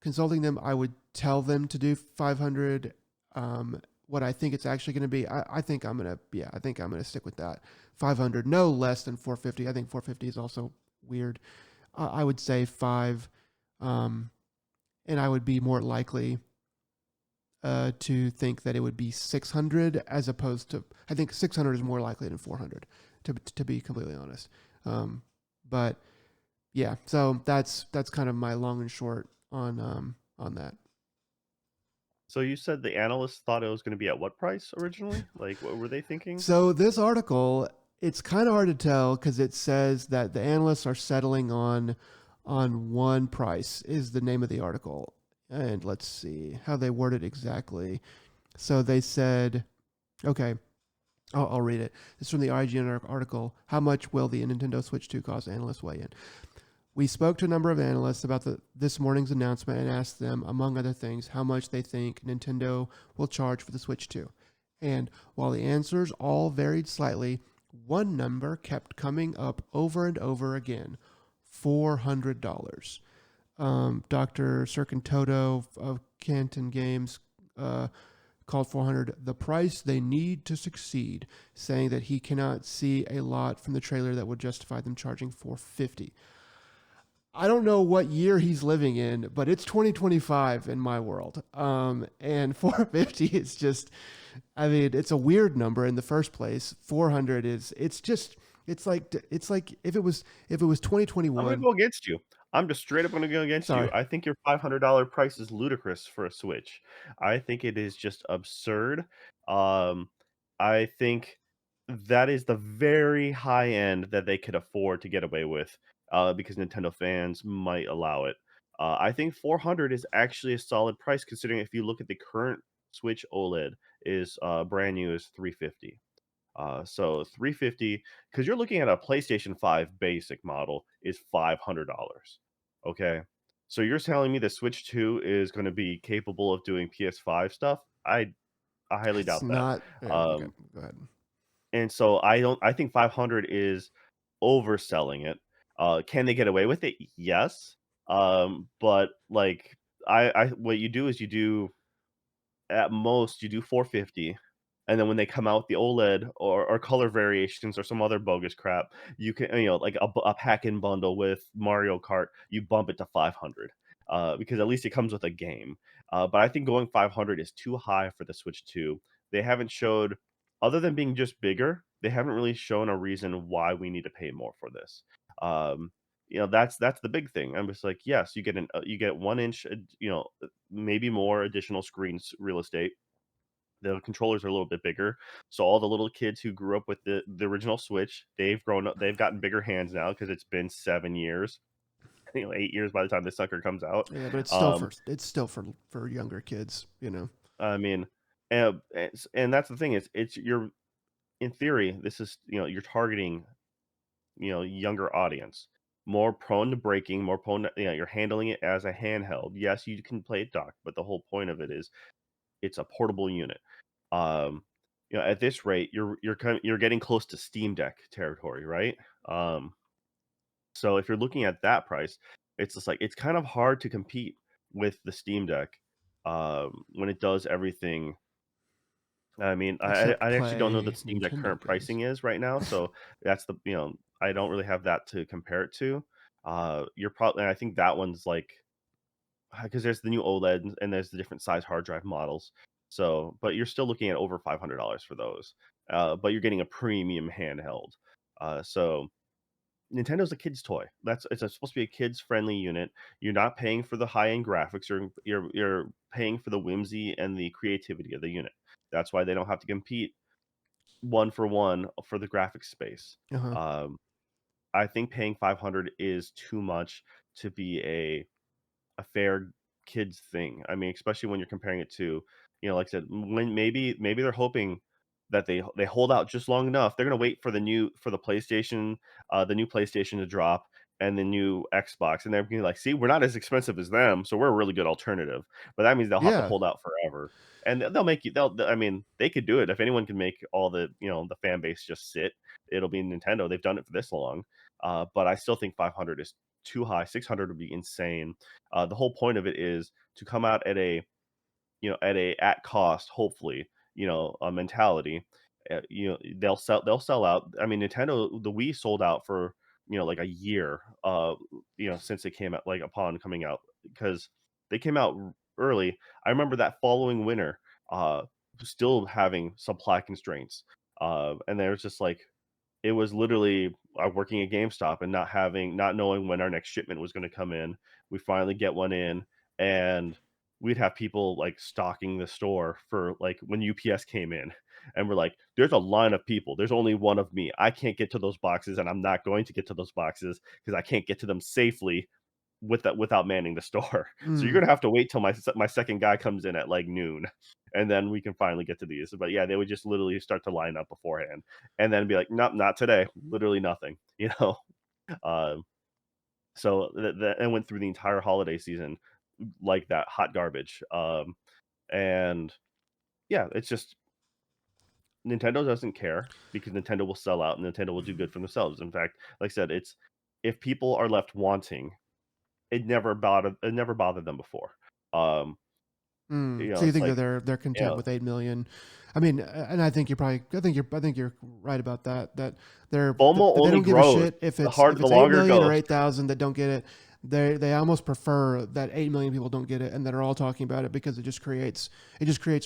consulting them, I would tell them to do 500. What I think it's actually going to be, I think I'm gonna, yeah, I think I'm gonna stick with that 500, no less than 450. I think 450 is also weird. I would say five, um, and I would be more likely to think that it would be 600 as opposed to, I think 600 is more likely than 400, to be completely honest. Um, but yeah, so that's kind of my long and short on that. So you said the analysts thought it was going to be at what price originally? Like, what were they thinking? So this article, it's kind of hard to tell because it says that the analysts are settling on one price is the name of the article. And let's see how they word it exactly. So they said, okay, I'll read it. This is from the IGN article. How much will the Nintendo Switch 2 cost? Analysts weigh in. We spoke to a number of analysts about this morning's announcement and asked them, among other things, how much they think Nintendo will charge for the Switch 2. And while the answers all varied slightly, one number kept coming up over and over again: $400. Dr. Circantoto of Canton Games called 400 the price they need to succeed, saying that he cannot see a lot from the trailer that would justify them charging 450. I don't know what year he's living in, but it's 2025 in my world. And 450 is just, I mean, it's a weird number in the first place. 400 is, it's just, it's like if it was I'm going to 2021. go against you. I'm just straight up going to go against you. Sorry. I think your $500 price is ludicrous for a Switch. I think it is just absurd. Um, I think that is the very high end that they could afford to get away with, because Nintendo fans might allow it. I think 400 is actually a solid price considering if you look at the current Switch OLED is brand new is 350. So 350 because you're looking at a PlayStation 5 basic model is $500. Okay. So you're telling me the Switch 2 is going to be capable of doing PS5 stuff? I highly It's doubt that. not, yeah, okay, Um, go ahead. and so I think 500 is overselling it. Can they get away with it? Yes. But like I what you do is you do at most, you do 450, and then when they come out with the OLED or color variations or some other bogus crap, you can like a pack-in bundle with Mario Kart, you bump it to 500, because at least it comes with a game. But I think going 500 is too high for the Switch 2. They haven't showed other than being just bigger, they haven't really shown a reason why we need to pay more for this. Um, that's the big thing. I'm just like, yes, you get 1 inch, maybe more additional screens real estate. The controllers are a little bit bigger, so all the little kids who grew up with the original Switch, they've grown up, they've gotten bigger hands now because it's been 7 years, 8 years by the time this sucker comes out. Yeah, but Um, it's still for younger kids, you know. I mean, and that's the thing is it's you're in theory, this is, you're targeting, younger audience, more prone to breaking, more prone to, you're handling it as a handheld. Yes, you can play it docked, but the whole point of it is it's a portable unit. Um, at this rate, you're getting close to Steam Deck territory, right? Um, so if you're looking at that price, it's just like it's kind of hard to compete with the Steam Deck, when it does everything. I mean, Except I actually don't know play that Steam Deck Nintendo current games. pricing is right now, so that's I don't really have that to compare it to. You're probably I think that one's like because there's the new OLED and there's the different size hard drive models. So, but you're still looking at over $500 for those. But you're getting a premium handheld. So Nintendo's a kid's toy. Supposed to be a kids friendly unit. You're not paying for the high end graphics. You're paying for the whimsy and the creativity of the unit. That's why they don't have to compete one for one for the graphics space. Uh huh. Um, I think paying 500 is too much to be a fair kids thing. I mean, especially when you're comparing it to, like I said, when maybe they're hoping that they hold out just long enough. They're gonna wait for the new PlayStation, the new PlayStation to drop, and the new Xbox, and they're being like, "See, we're not as expensive as them, so we're a really good alternative." But that means they'll have to Yeah. hold out forever, and they'll make you. I mean, they could do it if anyone can make all the the fan base just sit. It'll be Nintendo. They've done it for this long, but I still think 500 is too high. 600 would be insane. The whole point of it is to come out at a at a at cost, hopefully, a mentality. They'll sell out. I mean, Nintendo, the Wii sold out for like a year, since it came out, like upon coming out, because they came out early. I remember that following winter, still having supply constraints, and there's just like it was literally working at GameStop and not knowing when our next shipment was gonna come in. We finally get one in, and we'd have people, like, stocking the store for, like, when UPS came in, and we're like, "There's a line of people. There's only one of me. I can't get to those boxes, and I'm not going to get to those boxes because I can't get to them safely without manning the store. So you're Mm. gonna have to wait till my second guy comes in at, like, noon, and then we can finally get to these." But, yeah, they would just literally start to line up beforehand and then be like, "Nope, not today. Literally nothing," you know? Um, so that and went through the entire holiday season like that, hot garbage. And yeah, it's just Nintendo doesn't care because Nintendo will sell out and Nintendo will do good for themselves. In fact, like I said, it's if people are left wanting, it never bothered them before. Um, So you it's think that like, they're you content know, with 8 million? I mean, and I think you're right about that. FOMO That they only don't give a grows shit if the it's eight longer it million or goes. 8,000 that don't get it. They almost prefer that 8 million people don't get it and that are all talking about it because it just creates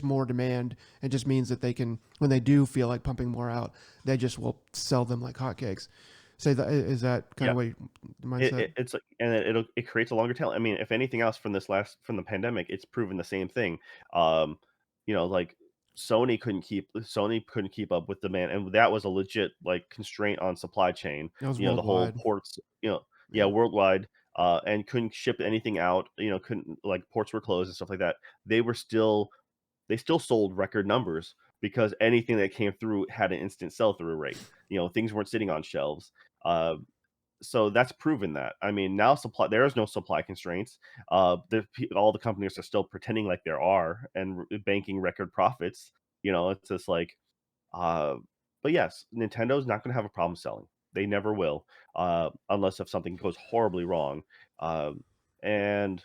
more demand. It just means that they can, when they do feel like pumping more out, they just will sell them like hotcakes. Say that, is that kind Yeah. of what the It mindset? it it's like and it creates a longer tail. I mean, if anything else from the pandemic, it's proven the same thing. Um, like Sony couldn't keep up with demand, and that was a legit, like, constraint on supply chain. That was The whole worldwide. ports, yeah, Yeah. worldwide, and couldn't ship anything out, couldn't like ports were closed and stuff like that. They were still they still sold record numbers because anything that came through had an instant sell-through rate. Things weren't sitting on shelves. Uh, so that's proven that. I mean, now there is no supply constraints. All the companies are still pretending like there are and banking record profits. It's just like, uh, but yes, Nintendo's not going to have a problem selling. They never will, unless if something goes horribly wrong. Um, and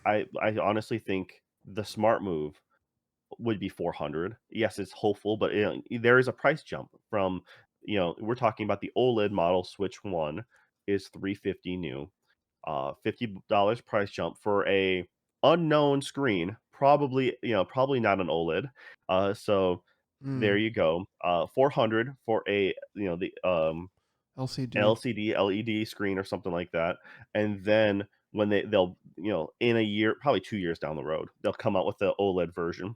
I honestly think the smart move would be 400. Yes, it's hopeful, but there is a price jump from, we're talking about the OLED model Switch 1 is 350 new. $50 price jump for a unknown screen, probably not an OLED. So there Mm. you go. 400 for a, the LCD. LCD LED screen or something like that. And then when they'll, in a year, probably 2 years down the road, they'll come out with the OLED version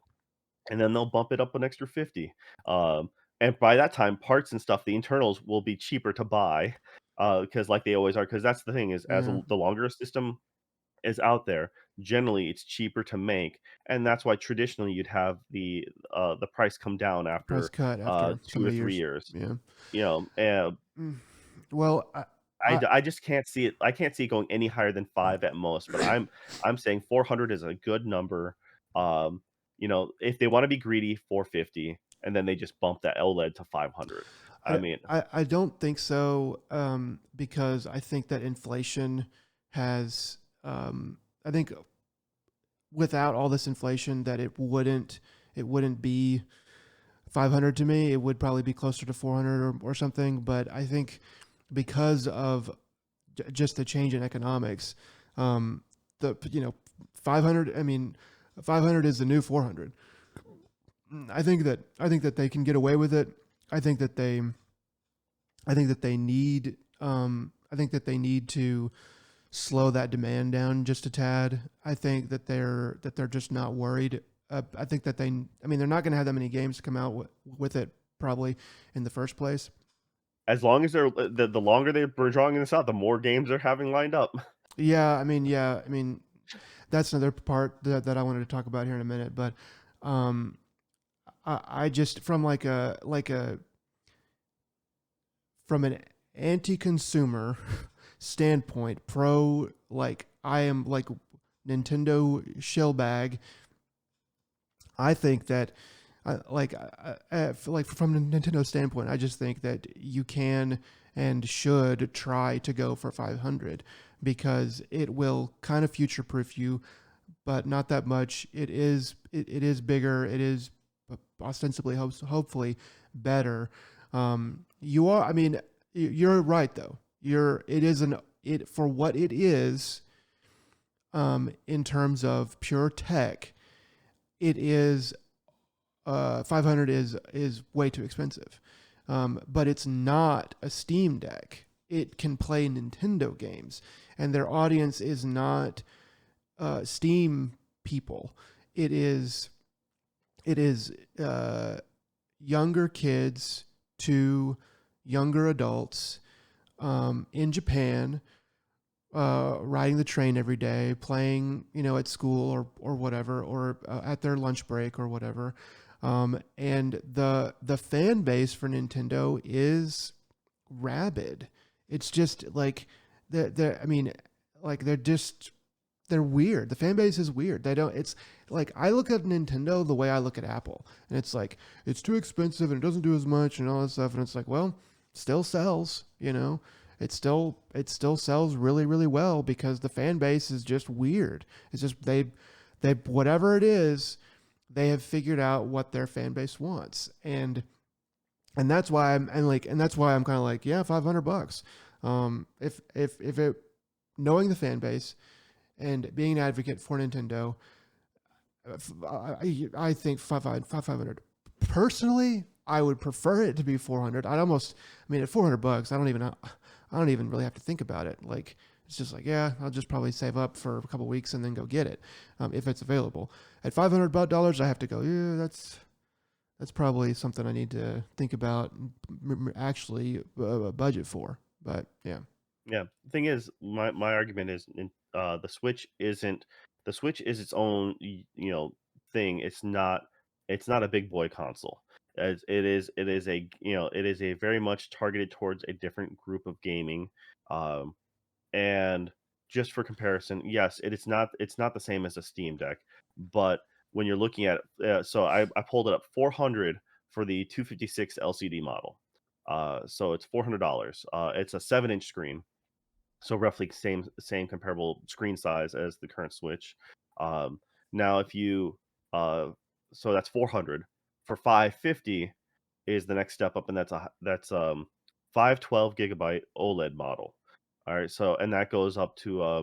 and then they'll bump it up an extra 50. And by that time, parts and stuff, the internals will be cheaper to buy, because like they always are. Because that's the thing is, Yeah. the longer a system is out there, generally it's cheaper to make, and that's why traditionally you'd have the price come down Price after cut after so 2 or many 3 years. years. Yeah. And Mm. Well, I I d I just can't see it. I can't see it going any higher than 5 at most, but I'm saying 400 is a good number. If they wanna be greedy, 450, and then they just bump that OLED to 500. I I, mean, I don't think so, because I think that inflation has. I think without all this inflation, that it wouldn't be 500 to me. It would probably be closer to 400 or something. But I think because of just the change in economics, the 500. I mean, 500 is the new 400. I think that they can get away with it. I think that they I think that they need I think that they need to slow that demand down just a tad. I think that they're just not worried. I think that I mean they're not going to have that many games to come out with it probably in the first place. as long as the longer they're drawing this out, the more games they're having lined up. Yeah, I mean that's another part that I wanted to talk about here in a minute, but um I just from like a from an anti-consumer standpoint, pro like I am like Nintendo shellbag, I think that like from a Nintendo standpoint, I just think that you can and should try to go for 500 because it will kind of future proof you, but not that much. It is bigger. It is ostensibly hopefully better. You are. I mean, you're right though. You're. It is an it for what it is. In terms of pure tech, it is 500 is way too expensive. But it's not a Steam Deck. It can play Nintendo games, and their audience is not Steam people. It is it is younger kids to younger adults in Japan, riding the train every day, playing, at school or whatever, or at their lunch break or whatever. And the fan base for Nintendo is rabid. It's just like I mean, like they're weird. The fan base is weird. They don't. It's like I look at Nintendo the way I look at Apple, and it's like it's too expensive and it doesn't do as much and all that stuff. And it's like, well, still sells. It still sells really really well because the fan base is just weird. It's just they whatever it is, they have figured out what their fan base wants, and that's why I'm kind of like, yeah, $500. If it knowing the fan base and being an advocate for Nintendo, I think 500. Personally, I would prefer it to be 400. I mean, at $400, I don't even really have to think about it. Like, it's just like, yeah, I'll just probably save up for a couple weeks and then go get it if it's available. At $500, I have to go, yeah, that's probably something I need to think about actually budget for. But yeah. Yeah. The thing is, my argument is, the Switch is its own thing. It's not a big boy console. As it is a very much targeted towards a different group of gaming. Um, and just for comparison, yes, it's not the same as a Steam Deck, but when you're looking at so I pulled it up 400 for the 256 LCD model. So it's $400. It's a 7-inch screen, so roughly same comparable screen size as the current Switch. Now if you so that's 400. For 550 is the next step up, and that's 512 gigabyte OLED model. All right, so and that goes up to a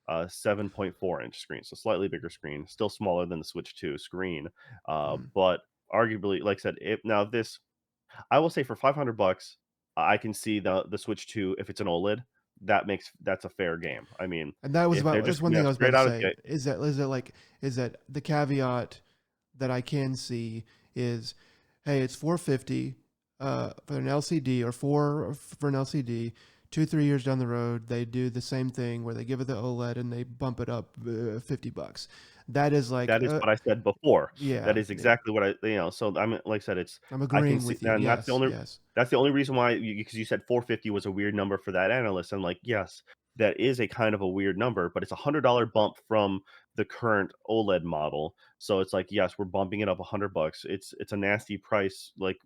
7.4-inch screen, so slightly bigger screen, still smaller than the Switch 2 screen, Mm. but arguably, like I said, if now this I will say for $500, I can see the Switch 2 if it's an OLED, that's a fair game. I mean, And that was if they're about that's just one coming thing out I was about straight to out of the say. gate. Is that the caveat that I can see is, hey, it's 450 for an LCD or four for an LCD. 2 3 years down the road, they do the same thing where they give it the OLED and they bump it up $50. That is like, That is what I said before. yeah, That is yeah. exactly what so I'm like I said, I'm I can agreeing see with you. and Yes, yes. that's the only reason why because you said 450 was a weird number for that analyst. I'm like, "Yes, that is a kind of a weird number, but it's a $100 bump from the current OLED model." So it's like, yes, we're bumping it up $100. It's a nasty price, like,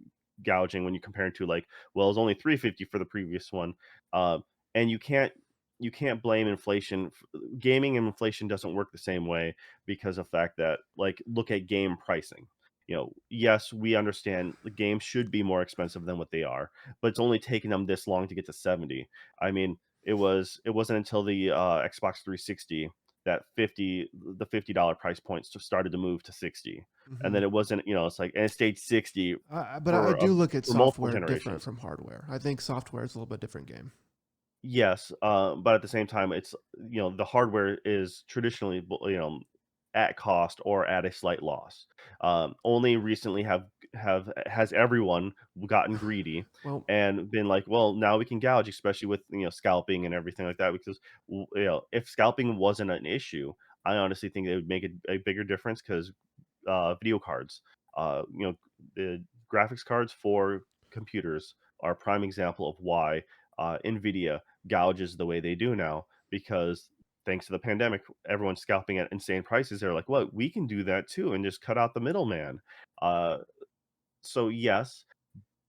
gouging when you compare it to, like, well, it's only 350 for the previous one. Uh, and you can't blame inflation. Gaming and inflation doesn't work the same way because of the fact that, like, look at game pricing. Yes, we understand the games should be more expensive than what they are, but it's only taken them this long to get to 70. I mean, it wasn't until the Xbox 360 that the $50 price points started to move to 60. And Hmm. then it wasn't, it's like, and it stayed 60 But I for do look at for multiple software different generations. from hardware. I think software is a little bit different game. Yes, but at the same time, it's the hardware is traditionally at cost or at a slight loss. Only recently has everyone gotten greedy Well, and been like, well, now we can gouge, especially with scalping and everything like that. Because if scalping wasn't an issue, I honestly think it would make a bigger difference because video cards. The graphics cards for computers are a prime example of why NVIDIA gouges the way they do now because thanks to the pandemic, everyone's scalping at insane prices. They're like, "Well, we can do that too and just cut out the middleman." Uh, so yes,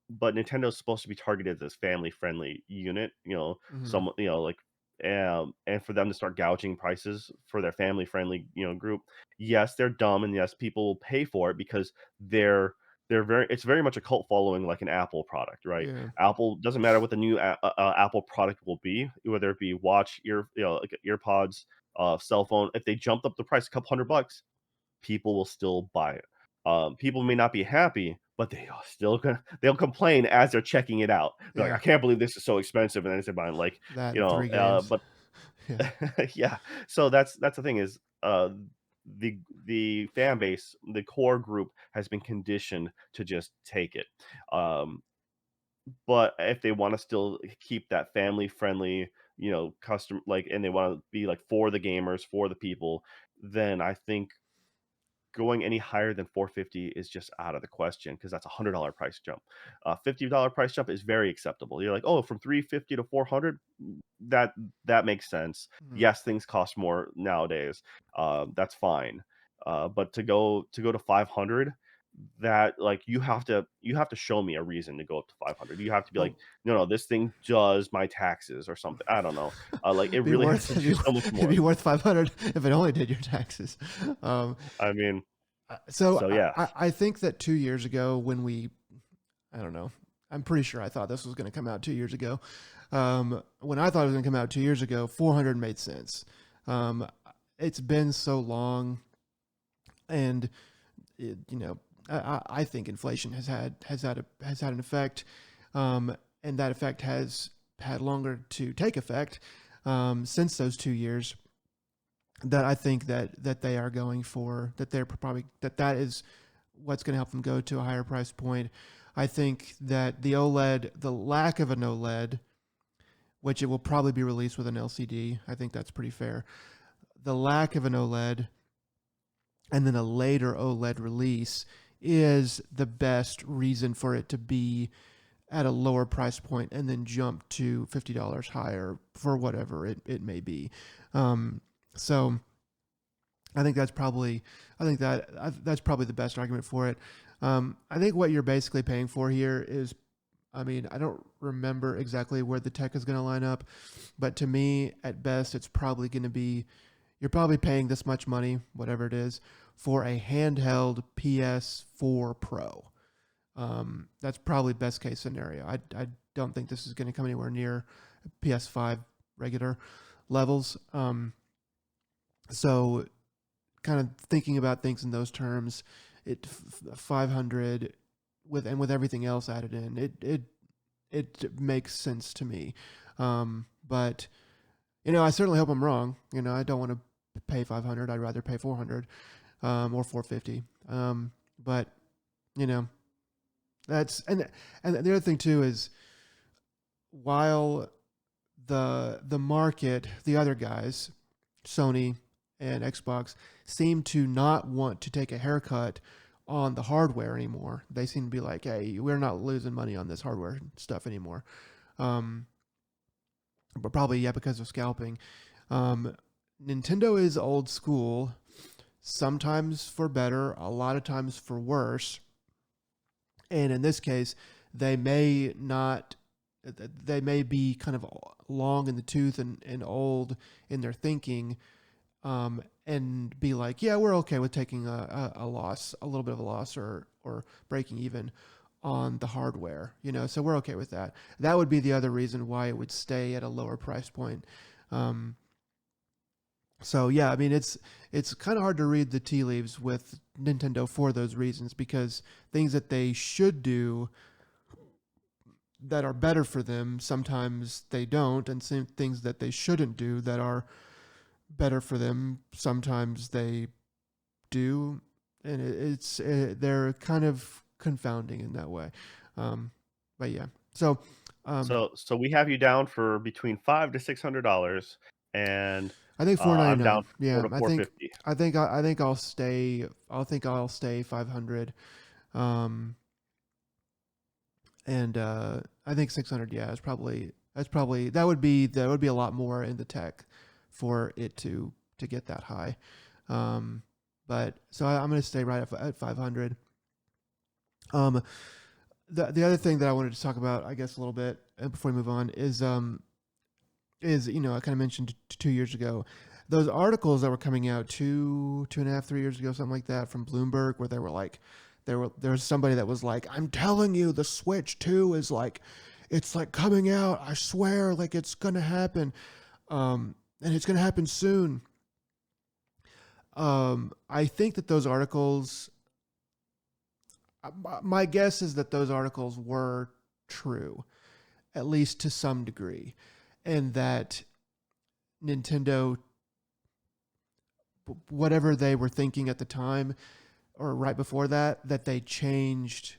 but Nintendo's supposed to be targeted as this family-friendly unit, Hmm. like, and for them to start gouging prices for their family-friendly, group, yes, they're dumb, and yes, people will pay for it because they're they're very it's very much a cult following like an Apple product, right? Yeah. Apple doesn't matter what the new Apple product will be, whether it be watch, like earpods, cell phone. If they jumped up the price a couple $100, people will still buy it. People may not be happy, but they'll complain as they're checking it out. They're like, Yeah. "I can't believe this is so expensive," and then they're buying like, That and three games. but Yeah. yeah. So that's the thing is, the fan base, the core group has been conditioned to just take it. Um, but if they want to still keep that family friendly, custom like, and they want to be like for the gamers, for the people, then I think going any higher than 450 is just out of the question because that's $100 price jump. $50 price jump is very acceptable. You're like, oh, from 350 to 400, that that makes sense. Mhm. Yes, things cost more nowadays. That's fine. But to go to 500, that like you have to show me a reason to go up to 500. You have to be like, Well, no, no, this thing does my taxes or something. I don't know. Like it be really has worth to do so much it'd more. be worth 500 if it only did your taxes. Um, I mean, so so yeah. I think that 2 years ago when I don't know, I'm pretty sure I thought this was going to come out 2 years ago. When I thought it was going to come out 2 years ago, 400 made sense. Um, it's been so long, and you know, I think inflation has had an effect, and that effect has had longer to take effect since those 2 years. That I think that they are going for that they're probably that is what's going to help them go to a higher price point. I think that the lack of an OLED, which it will probably be released with an LCD, I think that's pretty fair. The lack of an OLED and then a later OLED release is the best reason for it to be at a lower price point and then jump to $50 higher for whatever it may be. So I think that's probably the best argument for it. I think what you're basically paying for here is, I mean, I don't remember exactly where the tech is going to line up, but to me, at best, it's probably going to be you're probably paying this much money, whatever it is, for a handheld PS4 Pro. That's probably best case scenario. I don't think this is going to come anywhere near PS5 regular levels. So kind of thinking about things in those terms, 500 with everything else added in, it makes sense to me. But I certainly hope I'm wrong. I don't want to pay 500. I'd rather pay 400 or 450. But you know, that's and the other thing too is while the market, the other guys, Sony and Xbox, seem to not want to take a haircut on the hardware anymore. They seem to be like, hey, we're not losing money on this hardware stuff anymore. Um, but probably, yeah, because of scalping. Um, Nintendo is old school, sometimes for better, a lot of times for worse. And in this case, they may not, they may be kind of long in the tooth and old in their thinking, and be like, yeah, we're okay with taking a loss, a little bit of a loss, or breaking even on the hardware, so we're okay with that. That would be the other reason why it would stay at a lower price point. Um, so yeah, I mean, it's kind of hard to read the tea leaves with Nintendo for those reasons, because things that they should do that are better for them, sometimes they don't, and same things that they shouldn't do that are better for them, sometimes they do, and they're kind of confounding in that way. Um, but yeah, so um, So we have you down for between $500 to $600, and I think four ninety I'm down nine. for four Yeah, to 450. I think I'll stay. I'll stay 500. Um, and I think 600. Yeah, is probably That would be a lot more in the tech for it to get that high. Um, but so I'm going to stay right at 500. Um, the other thing that I wanted to talk about, I guess, a little bit before we move on is I kind of mentioned 2 years ago those articles that were coming out 2.5, 3 years ago, something like that, from Bloomberg, where they were like, there was somebody that was like, I'm telling you, the Switch 2 is like, it's like coming out. I swear, like it's gonna happen, and it's gonna happen soon. I think that those articles, my guess is that those articles were true, at least to some degree, and that Nintendo, whatever they were thinking at the time or right before that, that they changed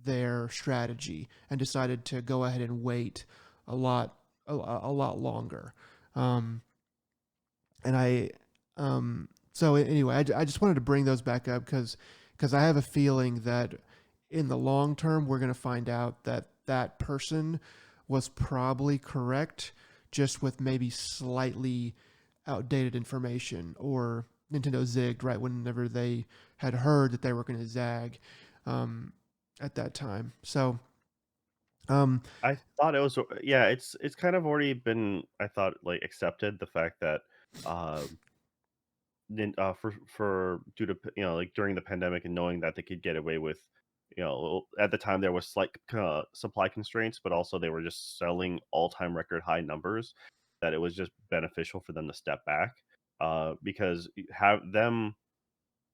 their strategy and decided to go ahead and wait a lot, a lot longer. Um, and I, so anyway, I just wanted to bring those back up because I have a feeling that in the long term we're going to find out that that person was probably correct, just with maybe slightly outdated information, or Nintendo zigged right whenever they had heard that they were going to zag um, at that time. So I thought it was yeah, it's kind of already been, I thought, like, accepted the fact that, um, for due to like, during the pandemic and knowing that they could get away with, at the time there was slight supply constraints, but also they were just selling all-time record high numbers, that it was just beneficial for them to step back, because have them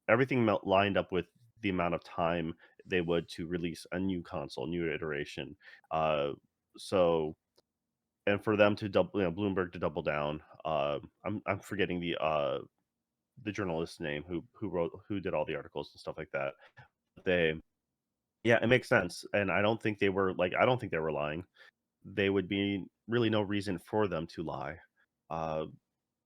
everything lined up with the amount of time they would to release a new console, new iteration. Uh, so and for them to double, Bloomberg to double down. I'm forgetting the journalist's name who did all the articles and stuff like that. They Yeah, it makes sense, and I don't think they were lying. They would be really no reason for them to lie. Uh,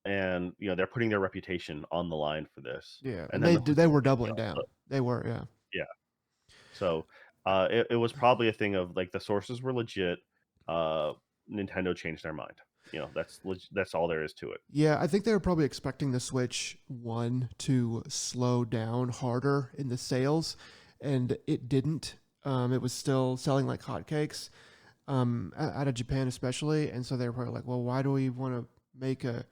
and they're putting their reputation on the line for this, yeah, and and then they were you doubling know, down. They were, yeah. yeah. So, it was probably a thing of, like, the sources were legit, uh, Nintendo changed their mind. That's all there is to it. Yeah, I think they were probably expecting the Switch 1 to slow down harder in the sales, and it didn't. It was still selling like hotcakes, out of Japan especially, and so they were probably like, "Well, why do we want to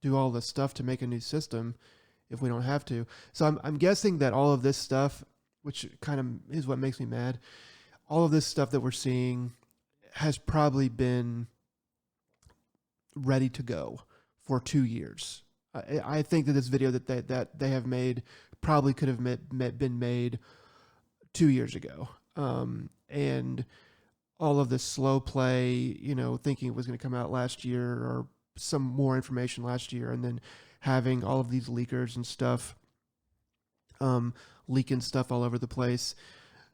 do all this stuff to make a new system if we don't have to?" So I'm guessing that all of this stuff, which kind of is what makes me mad, all of this stuff that we're seeing has probably been ready to go for 2 years. I think that this video that they have made probably could have been made 2 years ago. And all of this slow play, thinking it was going to come out last year or some more information last year, and then having all of these leakers and stuff, um, leaking stuff all over the place.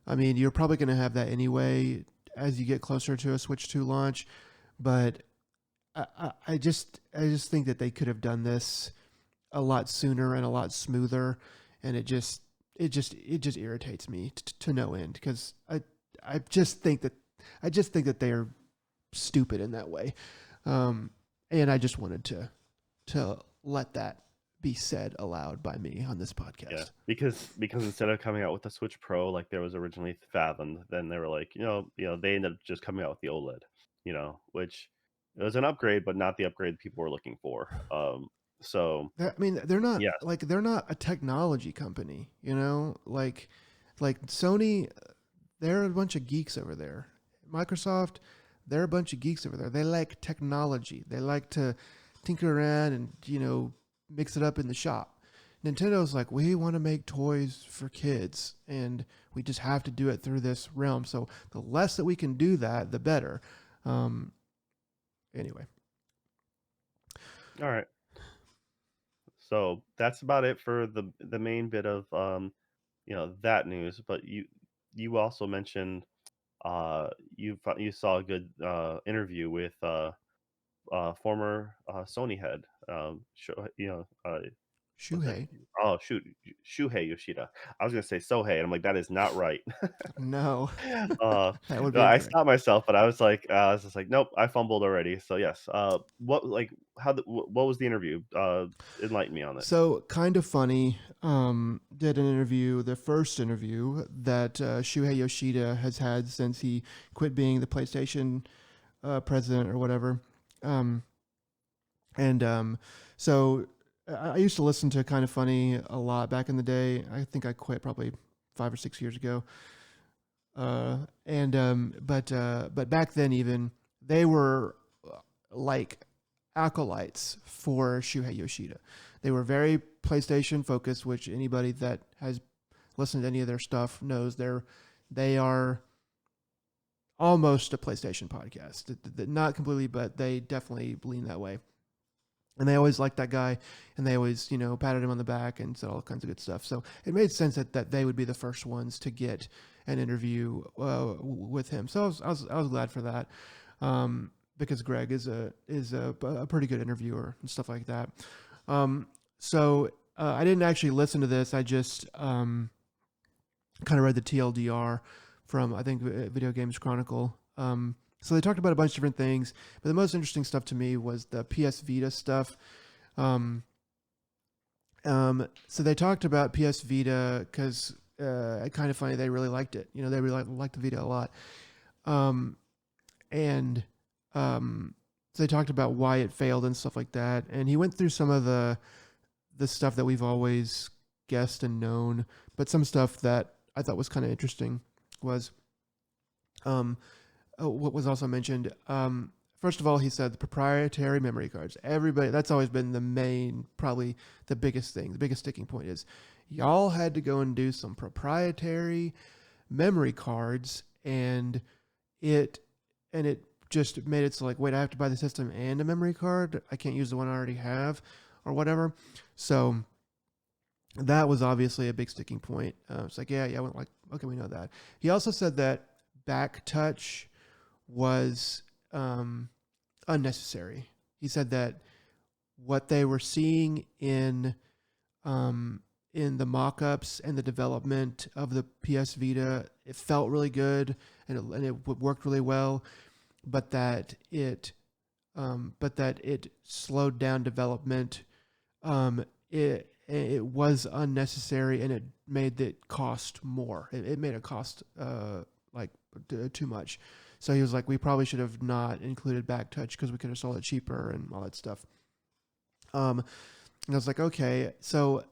I mean, you're probably going to have that anyway as you get closer to a Switch 2 launch, but I just think that they could have done this a lot sooner and a lot smoother, and it just irritates me to no end because I just think that they are stupid in that way, um, and I just wanted to let that be said aloud by me on this Yeah, podcast. because instead of coming out with the Switch Pro like there was originally fathomed, then they were like, they ended up just coming out with the OLED, which it was an upgrade, but not the upgrade people were looking for. So I mean, yes, they're not a technology company, like Sony. They're a bunch of geeks over there. Microsoft, they're a bunch of geeks over there. They like technology. They like to tinker around and mix it up in the shop. Nintendo's like, we want to make toys for kids, and we just have to do it through this realm. So the less that we can do that, the better. Um, anyway, all right. So that's about it for the main bit of that news. But you also mentioned you saw a good interview with former Sony head, Was it? Shuhei. Oh, shoot, Shuhei Yoshida. I was gonna say Sohei, and I'm like, "That is not right." No, Uh, that would no, be I incorrect. stopped myself, but I was just like, "Nope, I fumbled already." So, yes, what like, what was the interview? Enlighten me on it. So kind of funny. Did an interview, the first interview that Shuhei Yoshida has had since he quit being the PlayStation president or whatever. Um, and so I used to listen to Kind of Funny a lot back in the day. I think I quit probably 5 or 6 years ago. But back then even they were like acolytes for Shuhei Yoshida. They were very PlayStation focused, which anybody that has listened to any of their stuff knows they are almost a PlayStation podcast. Not completely, but they definitely lean that way. And they always liked that guy, and they always, patted him on the back and said all kinds of good stuff. So it made sense that they would be the first ones to get an interview with him. So I was glad for that, because Greg is a pretty good interviewer and stuff like that. So I didn't actually listen to this. I just kind of read the TLDR from, I think, Video Games Chronicle. So they talked about a bunch of different things, but the most interesting stuff to me was the PS Vita stuff. Um, so they talked about PS Vita because Kind of Funny, they really liked it. They really liked the Vita a lot. Um, and so they talked about why it failed and stuff like that. And he went through some of the stuff that we've always guessed and known, but some stuff that I thought was kind of interesting was um, what was also mentioned. First of all, he said the proprietary memory cards. Everybody, that's always been the main, probably the biggest thing, the biggest sticking point is y'all had to go and do some proprietary memory cards, and it it just made it so like, wait, I have to buy the system and a memory card. I can't use the one I already have, or whatever. So that was obviously a big sticking point. It's like, yeah, like, okay, we know that. He also said that back touch was unnecessary. He said that what they were seeing in the mock-ups and the development of the PS Vita, it felt really good and it worked really well, but that it slowed down development. It was unnecessary and it made it cost more. It made it cost like too much. So he was like, we probably should have not included back touch because we could have sold it cheaper and all that stuff. And I was like, okay, so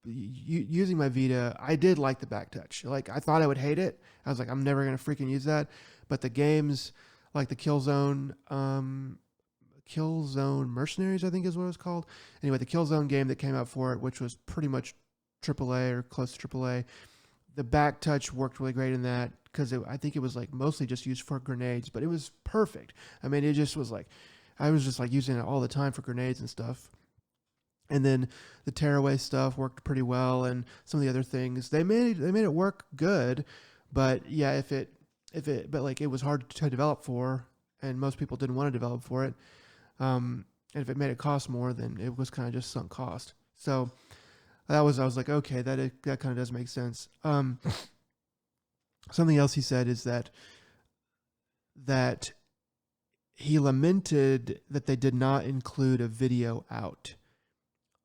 using my Vita, I did like the back touch. Like I thought I would hate it. I was like, I'm never gonna freaking use that. But the games like the Killzone Mercenaries, I think is what it was called. Anyway, the Killzone game that came out for it, which was pretty much AAA or close to AAA, the back touch worked really great in that because I think it was like mostly just used for grenades, but it was perfect. I mean, it just was like, I was just like using it all the time for grenades and stuff. And then the tearaway stuff worked pretty well, and some of the other things they made it work good. But yeah, but like it was hard to develop for, and most people didn't want to develop for it. And if it made it cost more, then it was kind of just sunk cost. So I was like, okay, that kind of does make sense. Something else he said is that he lamented that they did not include a video out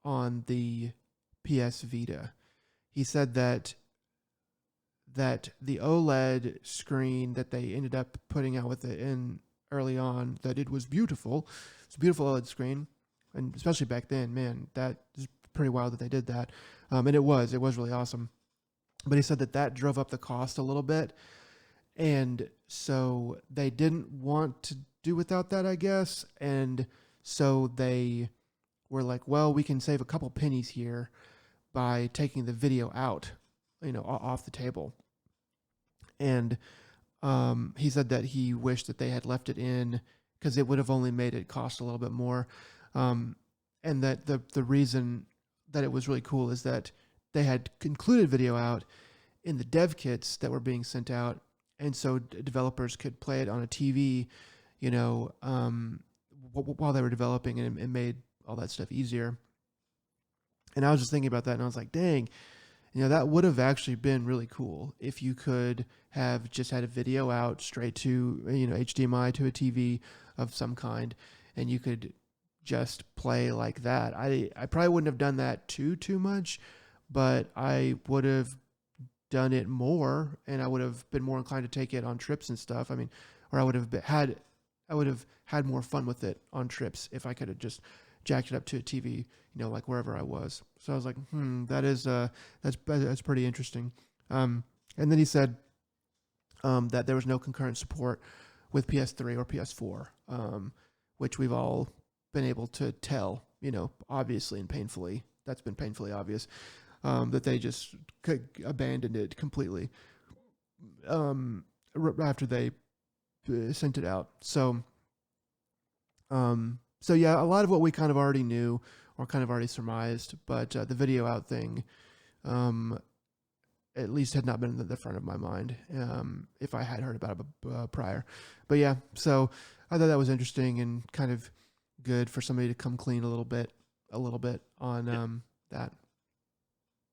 on the PS Vita. He said that the OLED screen that they ended up putting out with it in early on, that it was beautiful. It's a beautiful OLED screen, and especially back then, man, that is pretty wild that they did that. And it was really awesome. But he said that drove up the cost a little bit, and so they didn't want to do without that, I guess. And so they were like, well, we can save a couple pennies here by taking the video out, off the table. And he said that he wished that they had left it in because it would have only made it cost a little bit more. And that the reason that it was really cool is that they had included video out in the dev kits that were being sent out, and so developers could play it on a TV, while they were developing, and it made all that stuff easier. And I was just thinking about that, and I was like, dang, that would have actually been really cool if you could have just had a video out straight to, HDMI to a TV of some kind, and you could just play like that. I probably wouldn't have done that too much, but I would have done it more, and I would have been more inclined to take it on trips and stuff. I mean, or I would have had more fun with it on trips if I could have just jacked it up to a TV, like wherever I was. So I was like, that's pretty interesting. And then he said that there was no concurrent support with PS3 or PS4, which we've all been able to tell, obviously and painfully. That's been painfully obvious, that they just abandoned it completely, after they sent it out. So yeah, a lot of what we kind of already knew or kind of already surmised, but the video out thing, um, at least had not been in the front of my mind, if I had heard about it prior. But yeah, so I thought that was interesting and kind of good for somebody to come clean a little bit on Yeah. that.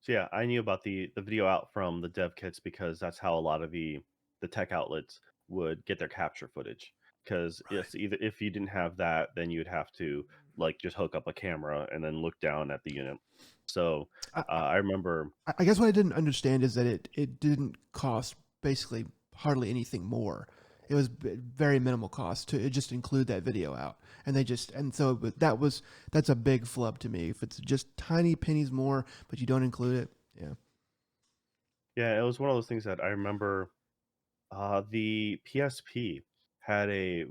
So yeah, I knew about the video out from the dev kits because that's how a lot of the tech outlets would get their capture footage. Because Right. it's either if you didn't have that, then you'd have to like just hook up a camera and then look down at the unit. So I, I remember, I guess what I didn't understand is that it didn't cost basically hardly anything more. It was very minimal cost to just include that video out, and so that's a big flub to me. If it's just tiny pennies more, but you don't include it, yeah, yeah, it was one of those things that I remember. The PSP had a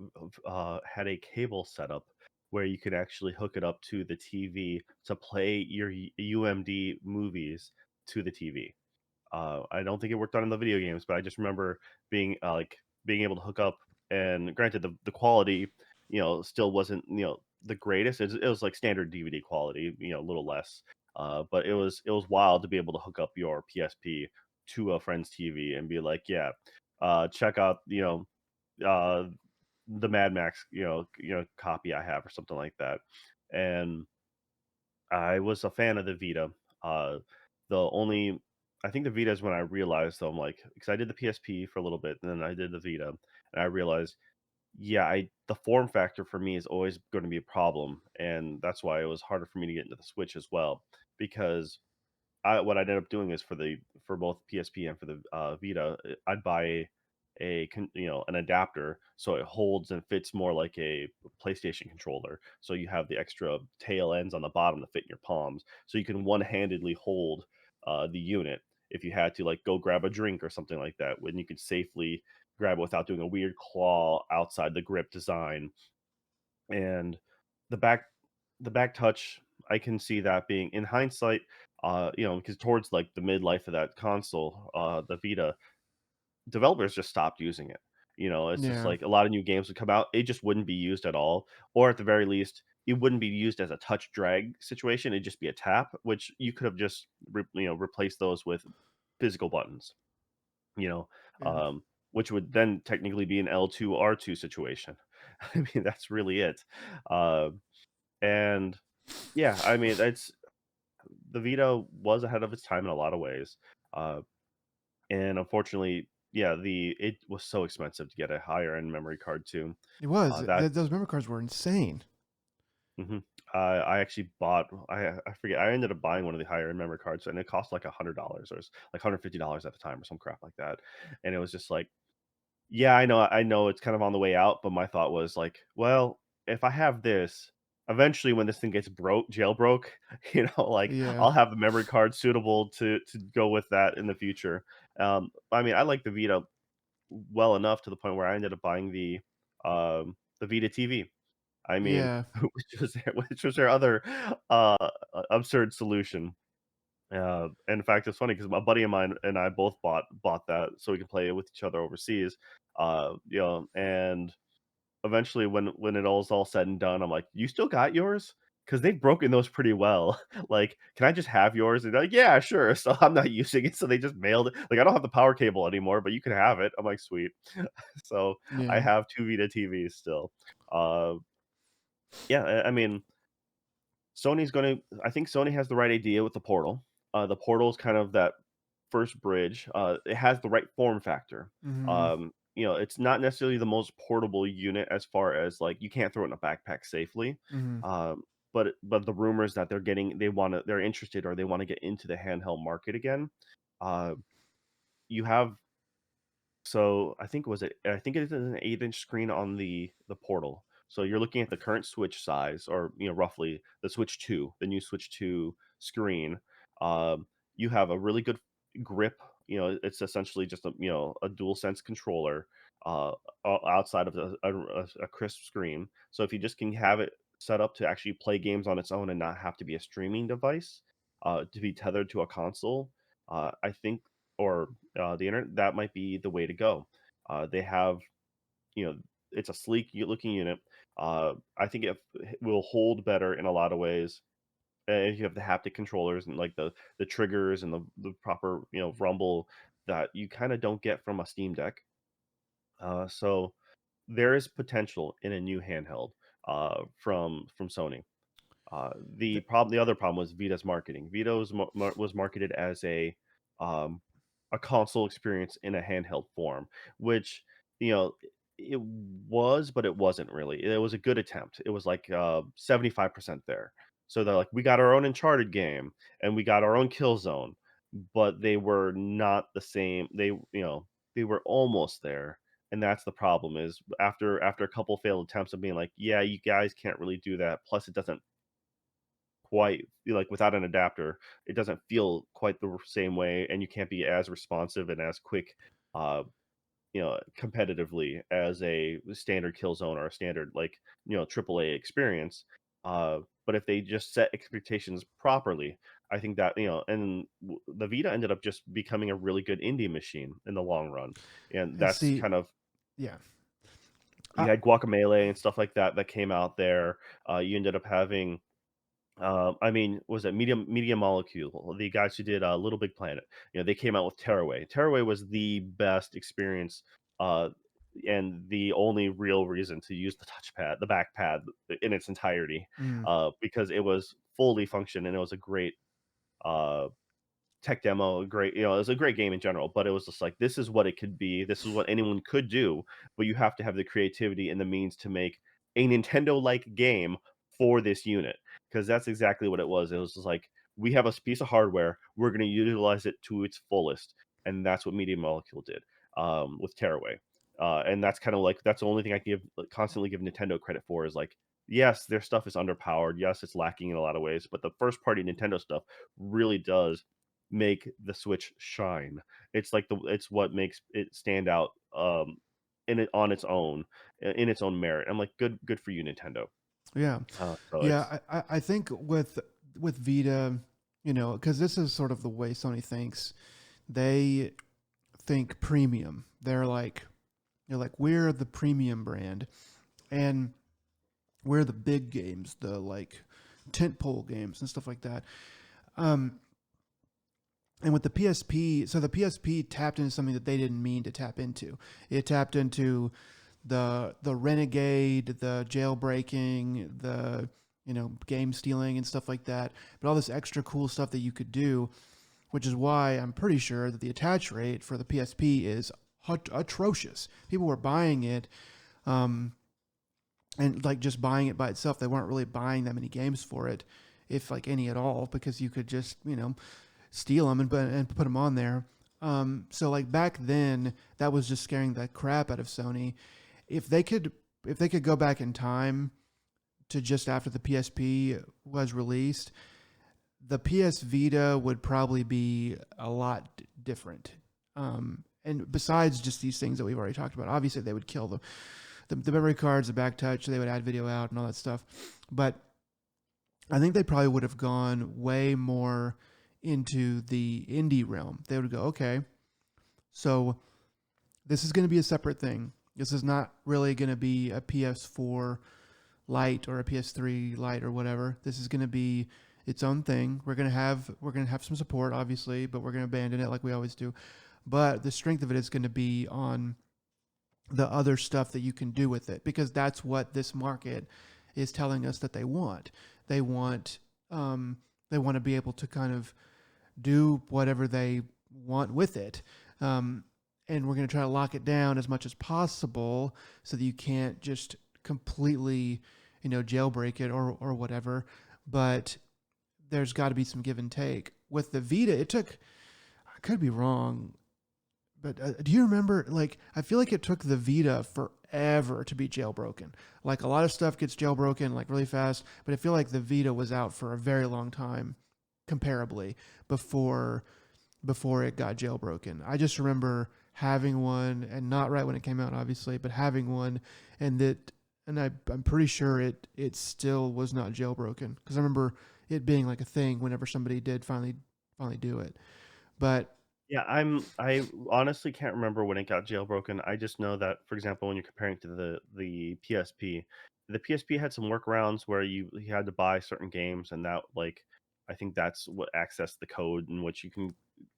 cable setup where you could actually hook it up to the TV to play your UMD movies to the TV. I don't think it worked on in the video games, but I just remember being able to hook up. And granted, the quality, still wasn't the greatest. It was like standard DVD quality, a little less. But it was wild to be able to hook up your PSP to a friend's TV and be like, yeah, check out uh, the Mad Max copy I have or something like that. And I was a fan of the Vita. Uh, the only I think the Vita is when I realized though I'm like because I did the PSP for a little bit and then I did the Vita and I realized yeah I the form factor for me is always going to be a problem and that's why it was harder for me to get into the Switch as well because what I ended up doing is for both PSP and for the Vita, I'd buy an adapter so it holds and fits more like a PlayStation controller. So you have the extra tail ends on the bottom to fit in your palms, so you can one-handedly hold the unit if you had to like go grab a drink or something like that. When you could safely grab it without doing a weird claw outside the grip design and the back touch, I can see that being in hindsight, because towards like the midlife of that console, the Vita, developers just stopped using it. It's just yeah, like a lot of new games would come out, it just wouldn't be used at all, or at the very least, it wouldn't be used as a touch drag situation. It'd just be a tap, which you could have just replaced those with physical buttons. You know, yeah. um, which would then technically be an L2 R2 situation. I mean, that's really it. Uh, and yeah, I mean, it's the Vita was ahead of its time in a lot of ways, uh, and unfortunately, yeah, the it was so expensive to get a higher end memory card too. It was. That Those memory cards were insane. mhm. I actually bought. I forget. I ended up buying one of the higher end memory cards, and it cost like $100 or like $150 at the time, or some crap like that. And it was just like, yeah, I know it's kind of on the way out, but my thought was like, well, if I have this, eventually when this thing gets jailbroke, like Yeah, I'll have the memory card suitable to go with that in the future. I mean, I like the Vita well enough to the point where I ended up buying the Vita TV. I mean, yeah. which was their other uh absurd solution. And in fact, it's funny because a buddy of mine and I both bought that so we could play it with each other overseas. And eventually, when it all's all said and done, I'm like, "You still got yours?" Because they've broken those pretty well. Like, can I just have yours? And they're like, "Yeah, sure." So I'm not using it, so they just mailed it. Like, I don't have the power cable anymore, but you can have it. I'm like, "Sweet." So I Yeah. have two Vita TVs still. Uh, yeah, I mean, I think Sony has the right idea with the Portal. The Portal is kind of that first bridge. It has the right form factor. Mm-hmm. It's not necessarily the most portable unit as far as like you can't throw it in a backpack safely. Mm-hmm. Um, but the rumors that they're interested or they want to get into the handheld market again. Uh, you have so I think it is an 8-inch screen on the Portal. So you're looking at the current Switch size or, roughly the Switch 2, the new Switch 2 screen. You have a really good grip. It's essentially just a dual sense controller uh, outside of a crisp screen. So if you just can have it set up to actually play games on its own and not have to be a streaming device, to be tethered to a console, I think, or the internet, that might be the way to go. They have, you know, it's a sleek looking unit. I think it will hold better in a lot of ways. If you have the haptic controllers and like the triggers and the proper rumble that you kind of don't get from a Steam Deck. So there is potential in a new handheld from Sony. The other problem was Vita's marketing. Vita was marketed as um, a console experience in a handheld form, which you know it was, but it wasn't really. It was a good attempt. It was like 75% there. So they're like, we got our own Uncharted game and we got our own Killzone, but they were not the same. They were almost there, and that's the problem. Is after a couple failed attempts of being like, yeah, you guys can't really do that. Plus, it doesn't quite like without an adapter, it doesn't feel quite the same way, and you can't be as responsive and as quick, uh, competitively as a standard Killzone or a standard like AAA experience. But if they just set expectations properly, I think that the Vita ended up just becoming a really good indie machine in the long run, and And that's see, kind of yeah, you I, had Guacamelee and stuff like that that came out there. You ended up having was it Media Molecule? The guys who did Little Big Planet. They came out with Tearaway. Tearaway was the best experience, uh, and the only real reason to use the touchpad, the back pad, in its entirety, mm, because it was fully functioned and it was a great uh, tech demo, great, it was a great game in general, but it was just like, this is what it could be. This is what anyone could do, but you have to have the creativity and the means to make a Nintendo-like game for this unit, because that's exactly what it was. It was just like, we have a piece of hardware, we're going to utilize it to its fullest, and that's what Media Molecule did with Tearaway. And that's kind of like that's the only thing I give constantly give Nintendo credit for is like, yes, their stuff is underpowered. Yes, it's lacking in a lot of ways, but the first party Nintendo stuff really does make the Switch shine. It's what makes it stand out in it on its own in its own merit. I'm like, good for you, Nintendo. yeah, So it's yeah. I think with Vita, because this is sort of the way Sony thinks. They think premium. They're like we're the premium brand, and we're the big games, the like tentpole games and stuff like that. Um, and with the PSP, so the PSP tapped into something that they didn't mean to tap into. It tapped into the renegade, the jailbreaking, the game stealing and stuff like that. But all this extra cool stuff that you could do, which is why I'm pretty sure that the attach rate for the PSP is atrocious. People were buying it, um, and like just buying it by itself. They weren't really buying that many games for it, if like any at all, because you could just steal them and put them on there. So like back then, that was just scaring the crap out of Sony. If they could, if they could go back in time to just after the PSP was released, the PS Vita would probably be a lot different. And besides just these things that we've already talked about, obviously they would kill the memory cards, the back touch, they would add video out and all that stuff. But I think they probably would have gone way more into the indie realm. They would go, okay, so this is going to be a separate thing. This is not really going to be a PS4 Lite or a PS3 Lite or whatever. This is going to be its own thing. We're going to have some support, obviously, but we're going to abandon it like we always do. But the strength of it is going to be on the other stuff that you can do with it, because that's what this market is telling us that they want. They want They want to be able to kind of do whatever they want with it. Um, and we're going to try to lock it down as much as possible so that you can't just completely, jailbreak it or whatever. But there's got to be some give and take. With the Vita, it took, I could be wrong, but do you remember, like, I feel like it took the Vita forever to be jailbroken. Like, a lot of stuff gets jailbroken, like, really fast, but I feel like the Vita was out for a very long time, comparably, before it got jailbroken. I just remember having one, and not right when it came out, obviously, but having one, I'm pretty sure it still was not jailbroken because I remember it being like a thing whenever somebody did finally do it. But Yeah, I honestly can't remember when it got jailbroken. I just know that, for example, when you're comparing to the PSP, the PSP had some workarounds where you had to buy certain games, and that like I think that's what accessed the code in which you can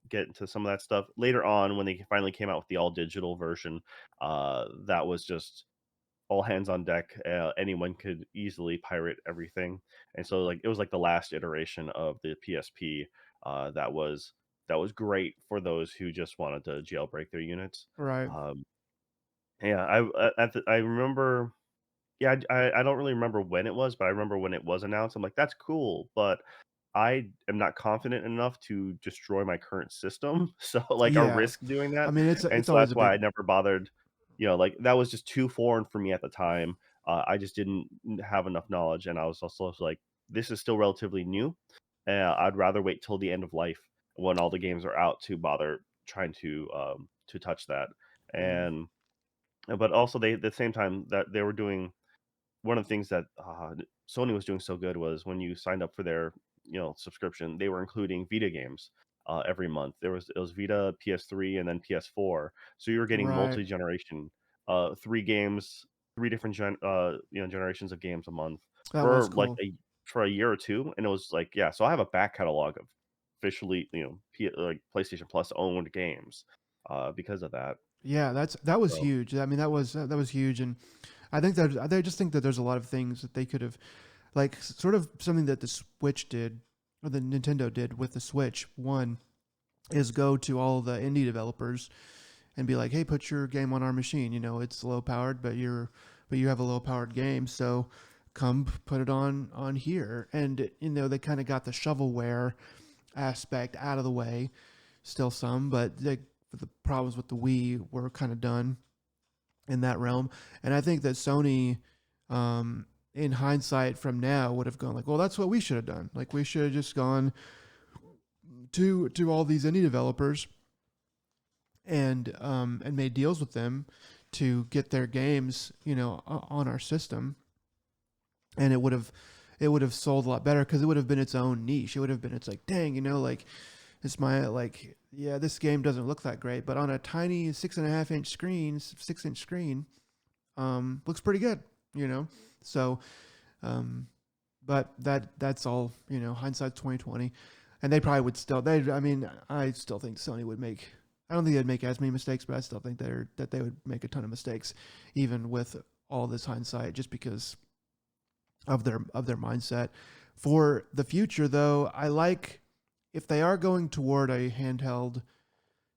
get into some of that stuff. Later on, when they finally came out with the all digital version, that was just all hands on deck. Anyone could easily pirate everything, and so like it was like the last iteration of the PSP that was great for those who just wanted to jailbreak their units. right, Um, yeah, I remember. Yeah, I don't really remember when it was, but I remember when it was announced. I'm like, that's cool, but I am not confident enough to destroy my current system, so, like, or yeah. risk doing I that, mean, and it's so always that's a why big I never bothered, like, that was just too foreign for me at the time. I just didn't have enough knowledge, and I was also like, "This is still relatively new. I'd rather wait till the end of life when all the games are out to bother trying to touch that." mm, And but also they at the same time that they were doing one of the things that Sony was doing so good was when you signed up for their subscription, they were including Vita games every month. It was Vita, PS3, and then PS4. So you were getting right. multi generation, three games, three different generations of games a month That was for like cool. a year or two, and it was like yeah. So I have a back catalog of officially like PlayStation Plus owned games because of that. Yeah, that was So huge. I mean, that was huge, and I just think that there's a lot of things that they could have, like, sort of something that the Switch did or the Nintendo did with the Switch. One is go to all the indie developers and be like, "Hey, put your game on our machine. It's low powered, but you have a low powered game, so come put it on here." And they kind of got the shovelware aspect out of the way. Still some, but the problems with the Wii were kind of done in that realm. And I think that Sony, in hindsight from now, would have gone like, "Well, that's what we should have done. Like, we should have just gone to all these indie developers and made deals with them to get their games, on our system, and it would have sold a lot better because it would have been its own niche. It would have been it's like, dang, like it's my like yeah, this game doesn't look that great, but on a tiny 6.5 inch screen, 6 inch screen, looks pretty good, you know. So, um, but that's all, hindsight's 2020, and they probably would still. I mean, I still think Sony would make. I don't think they'd make as many mistakes, but I still think that they would make a ton of mistakes, even with all this hindsight, just because of their mindset. For the future, though, I like if they are going toward a handheld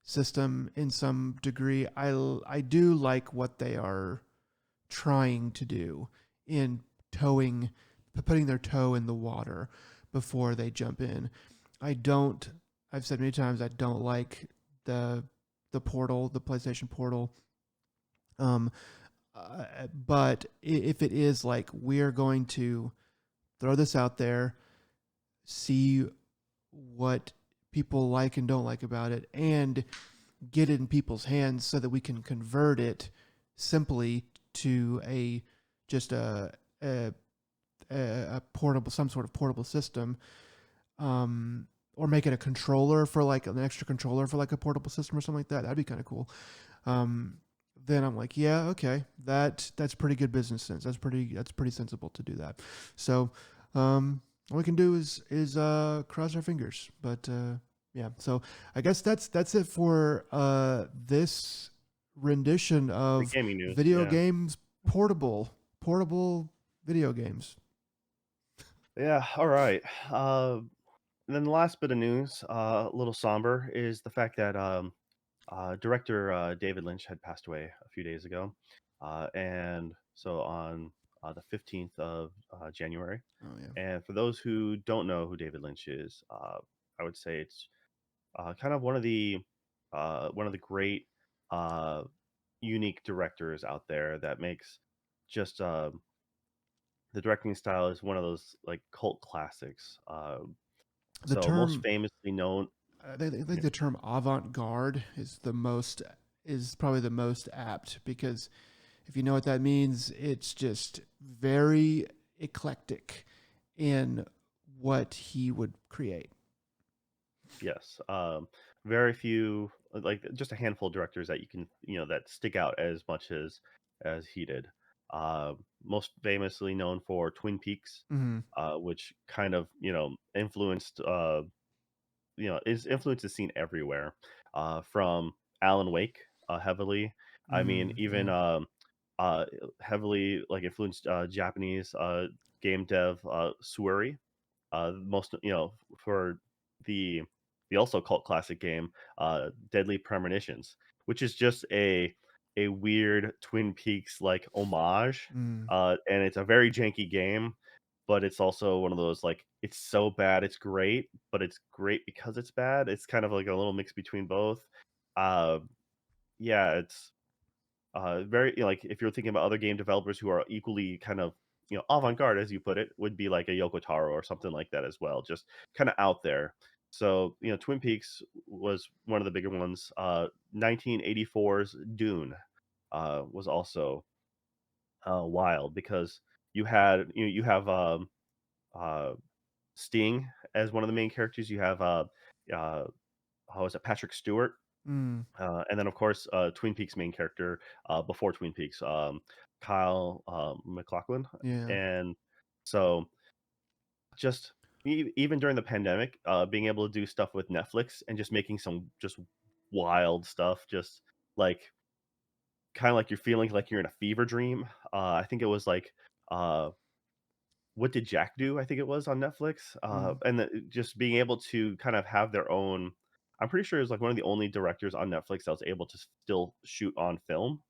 system in some degree. I do like what they are trying to do in towing, putting their toe in the water before they jump in. I don't. I've said many times I don't like the portal, the PlayStation Portal. Um, but if it is like we're going to throw this out there, see what people like and don't like about it, and get it in people's hands so that we can convert it simply to a just a, a portable, some sort of portable system, or make it a controller for like an extra controller for like a portable system or something like that. That'd be kind of cool. Um, then I'm like, yeah, okay, that's pretty good business sense. That's pretty sensible to do that. So, all we can do is cross our fingers. But yeah, so I guess that's it for this rendition the of gaming news, video yeah. games portable video games. Yeah, all right. And then the last bit of news, a little somber, is the fact that director David Lynch had passed away a few days ago. And so on the 15th of January. Oh yeah. And for those who don't know who David Lynch is, I would say it's kind of one of the great uh, unique directors out there that makes just the directing style is one of those like cult classics. The So most term famously known, I think the term avant-garde is probably the most apt because if you know what that means, it's just very eclectic in what he would create. yes, very few, like just a handful of directors that you can that stick out as much as he did. Most famously known for Twin Peaks, Mm-hmm. which kind of influenced is influence is seen everywhere, from Alan Wake, heavily. I mean, even Yeah. uh, heavily like influenced Japanese game dev Sueri. Most for the the also cult classic game, Deadly Premonitions, which is just a weird Twin Peaks like homage, Mm. and it's a very janky game, but it's also one of those like it's so bad it's great, but it's great because it's bad. It's kind of like a little mix between both. Uh, yeah, it's very like if you're thinking about other game developers who are equally kind of avant-garde as you put it, would be like a Yoko Taro or something like that as well, just kind of out there. So Twin Peaks was one of the bigger ones. 1984's Dune was also wild because you have uh, Sting as one of the main characters. You have uh, how is it, Patrick Stewart, Mm. and then, of course, Twin Peaks main character, before Twin Peaks, Kyle, MacLachlan, Yeah. and so just even during the pandemic, being able to do stuff with Netflix and just making some just wild stuff, just like kind of like you're feeling like you're in a fever dream. I think it was like uh, What Did Jack Do? I think it was on Netflix, Mm. and just being able to kind of have their own. I'm pretty sure it was like one of the only directors on Netflix that was able to still shoot on film,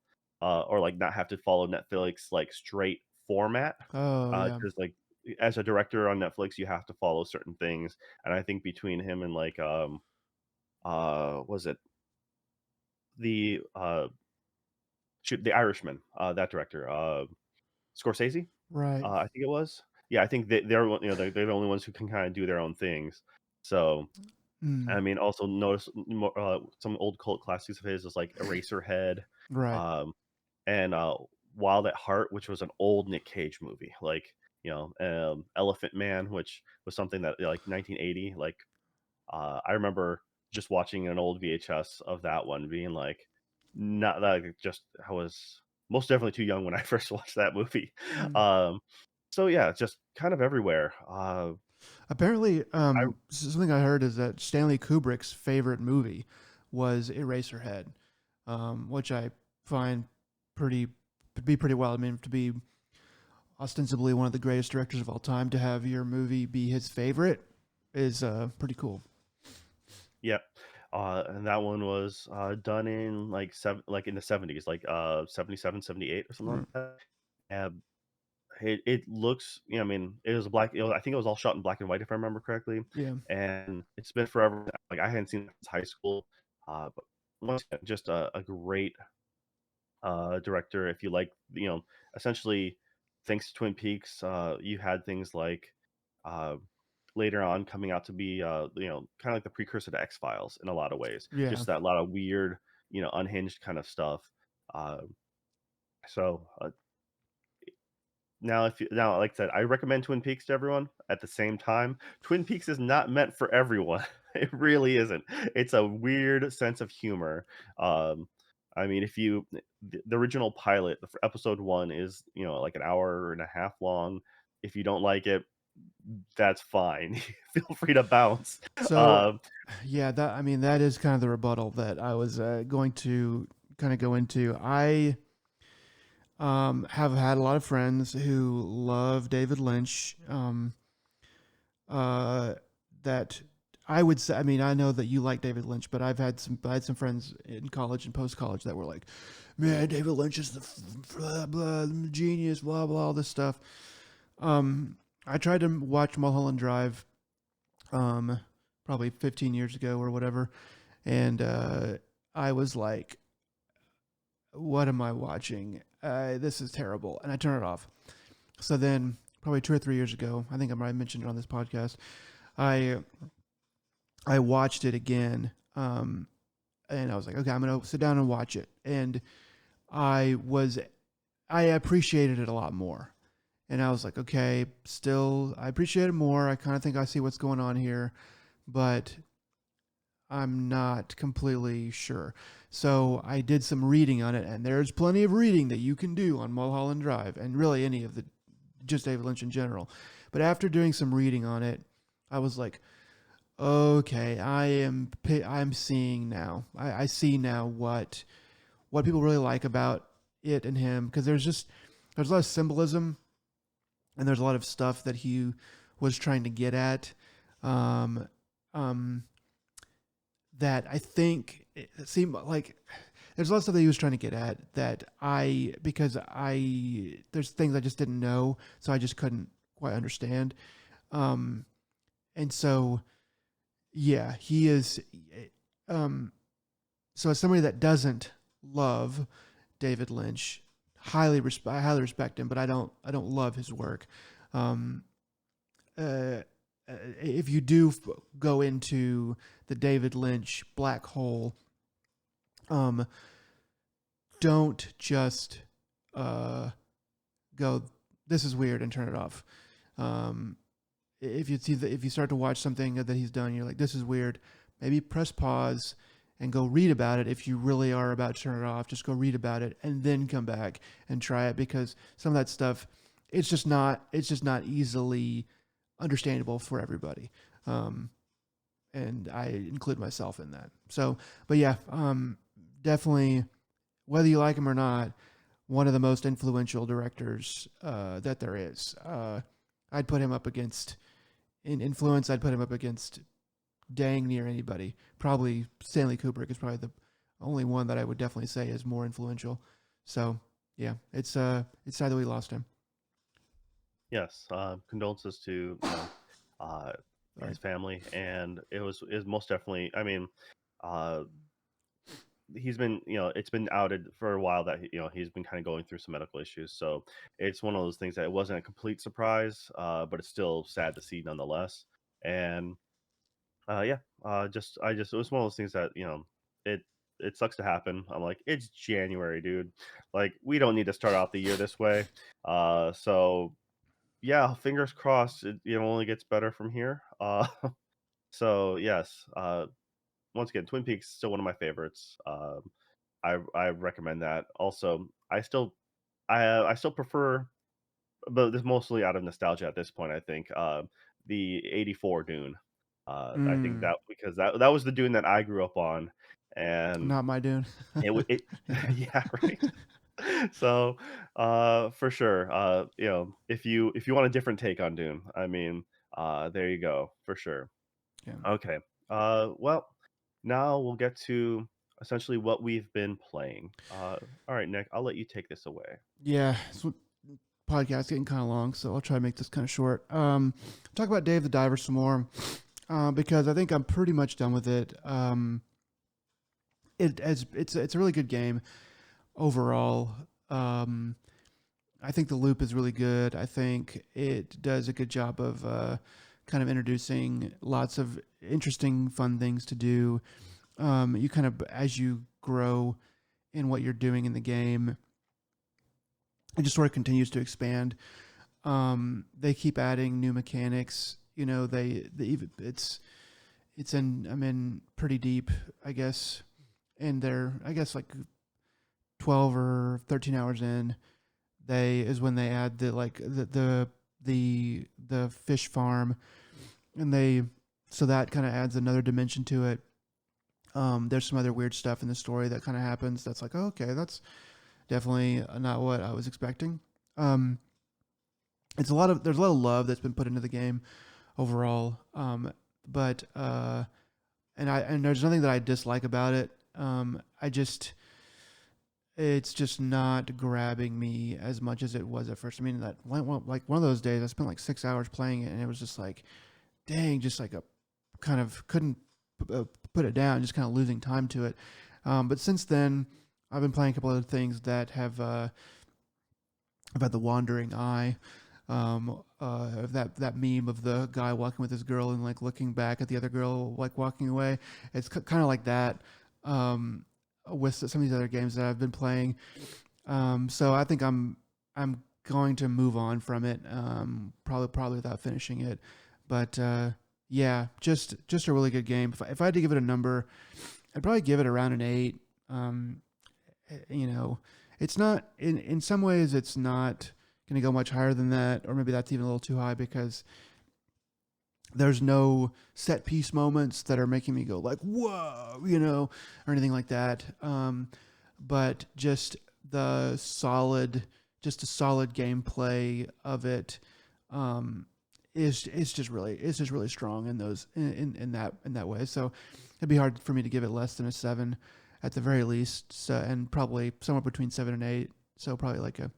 or like not have to follow Netflix like straight format. Oh yeah. Because like as a director on Netflix, you have to follow certain things, and I think between him and like was it the shoot the Irishman, that director, Scorsese? Right. I think it was. Yeah, I think they're they're the only ones who can kinda do their own things. So, Mm. I mean, also notice some old cult classics of his is like Eraserhead, Right. um, and, Wild at Heart, which was an old Nick Cage movie, like, Elephant Man, which was something that, like, 1980, like, I remember just watching an old VHS of that one being like, not that just I was most definitely too young when I first watched that movie. Mm. Um, so yeah, just kind of everywhere. Apparently, I something I heard is that Stanley Kubrick's favorite movie was Eraserhead, which I find pretty to be pretty wild. I mean, to be ostensibly one of the greatest directors of all time, to have your movie be his favorite is pretty cool. yeah, and that one was done in like like in the 70s, like 77, 78 or something Mm. like that. And it looks, I mean, it was a I think it was all shot in black and white if I remember correctly, Yeah. and it's been forever. Like I hadn't seen it since high school, but once again, just a great director. If you like, essentially, thanks to Twin Peaks, you had things like uh, later on coming out to be, kind of like the precursor to X Files in a lot of ways. Yeah. Just that lot of weird, unhinged kind of stuff. So now, like I said, I recommend Twin Peaks to everyone. At the same time, Twin Peaks is not meant for everyone. It really isn't. It's a weird sense of humor. Um, I mean, if you the original pilot, the episode one is like an hour and a half long. If you don't like it, that's fine. Feel free to bounce. So, Um, yeah, that I mean that is kind of the rebuttal that I was going to kind of go into. I have had a lot of friends who love David Lynch. uh, that I would say. I mean, I know that you like David Lynch, but I had some friends in college and post college that were like, "Man, David Lynch is the blah blah genius, blah blah all this stuff." I tried to watch Mulholland Drive, um, probably 15 years ago or whatever, and I was like, "What am I watching? This is terrible," and I turned it off. So then, probably 2 or 3 years ago, I think I might have mentioned it on this podcast. I I watched it again, and I was like, okay, I'm gonna sit down and watch it, and I was I appreciated it a lot more, and I was like, okay, still I appreciate it more. I kind of think I see what's going on here, but I'm not completely sure. So I did some reading on it, and there's plenty of reading that you can do on Mulholland Drive, and really any of the just David Lynch in general. But after doing some reading on it, I was like, okay, I'm seeing now. I see now what people really like about it and him, because there's a lot of symbolism, and there's a lot of stuff that he was trying to get at. Um, um, that I think it seemed like there's a lot of stuff that he was trying to get at that because there's things I just didn't know, so I just couldn't quite understand. Um, and so, yeah, he is. Um, so as somebody that doesn't love David Lynch, I highly respect him, but I don't love his work. Um, uh, if you do go into the David Lynch black hole, um, don't just uh, go, "This is weird," and turn it off. Um, if you start to watch something that he's done, you're like, "This is weird." Maybe press pause and go read about it. If you really are about to turn it off, just go read about it and then come back and try it, because some of that stuff, it's just not easily understandable for everybody. Um, and I include myself in that. So, but yeah, definitely, whether you like him or not, one of the most influential directors that there is. I'd put him up against in influence. I'd put him up against dang near anybody. Probably Stanley Kubrick is probably the only one that I would definitely say is more influential. So yeah, it's sad that we lost him. Yes, condolences to uh, Sorry. his family, and it was most definitely. I mean, uh, he's been it's been outed for a while that he's been kind of going through some medical issues, so it's one of those things that it wasn't a complete surprise, but it's still sad to see nonetheless. And yeah, just it was one of those things that it it sucks to happen. I'm like, it's January, dude. Like, we don't need to start out the year this way. So yeah, fingers crossed. It only gets better from here. So yes, once again, Twin Peaks still one of my favorites. I recommend that. Also, I still prefer, but this mostly out of nostalgia at this point. I think the '84 Dune. I think Mm, that because that was the Dune that I grew up on, and not my Dune. it yeah, right. So for sure, if you want a different take on Dune, I mean, there you go for sure. Yeah. Okay. Well, now we'll get to essentially what we've been playing. All right, Nick, I'll let you take this away. Yeah. So podcast getting kind of long, so I'll try to make this kind of short. Talk about Dave the Diver some more, because I think I'm pretty much done with it. It's a really good game overall. Um, I think the loop is really good. I think it does a good job of kind of introducing lots of interesting, fun things to do. You kind of, as you grow in what you're doing in the game, it just sort of continues to expand. They keep adding new mechanics. You know, they even it's in I'm in pretty deep, I guess, and they're I guess like 12 or 13 hours in. They is when they add the fish farm, and they so that kind of adds another dimension to it. There's some other weird stuff in the story that kind of happens. That's like, oh, okay, that's definitely not what I was expecting. Um, there's a lot of love that's been put into the game. overall. But and there's nothing that I dislike about it. I just it's just not grabbing me as much as it was at first. I mean, like one of those days, I spent like 6 hours playing it, and it was just like, dang, just like a kind of couldn't put it down, just kind of losing time to it. But since then, I've been playing a couple other things that have about the wandering eye. That meme of the guy walking with his girl and like looking back at the other girl like walking away. It's kind of like that um, with some of these other games that I've been playing. So I think I'm going to move on from it. Probably without finishing it, but yeah, just a really good game. If I had to give it a number, I'd probably give it around an 8. Um, you know, it's not in some ways it's not going to go much higher than that, or maybe that's even a little too high because there's no set piece moments that are making me go like whoa, or anything like that. But just a solid gameplay of it um, is just really strong in those in that way. So it'd be hard for me to give it less than a 7 at the very least, so, and probably somewhere between 7 and 8. So probably like a,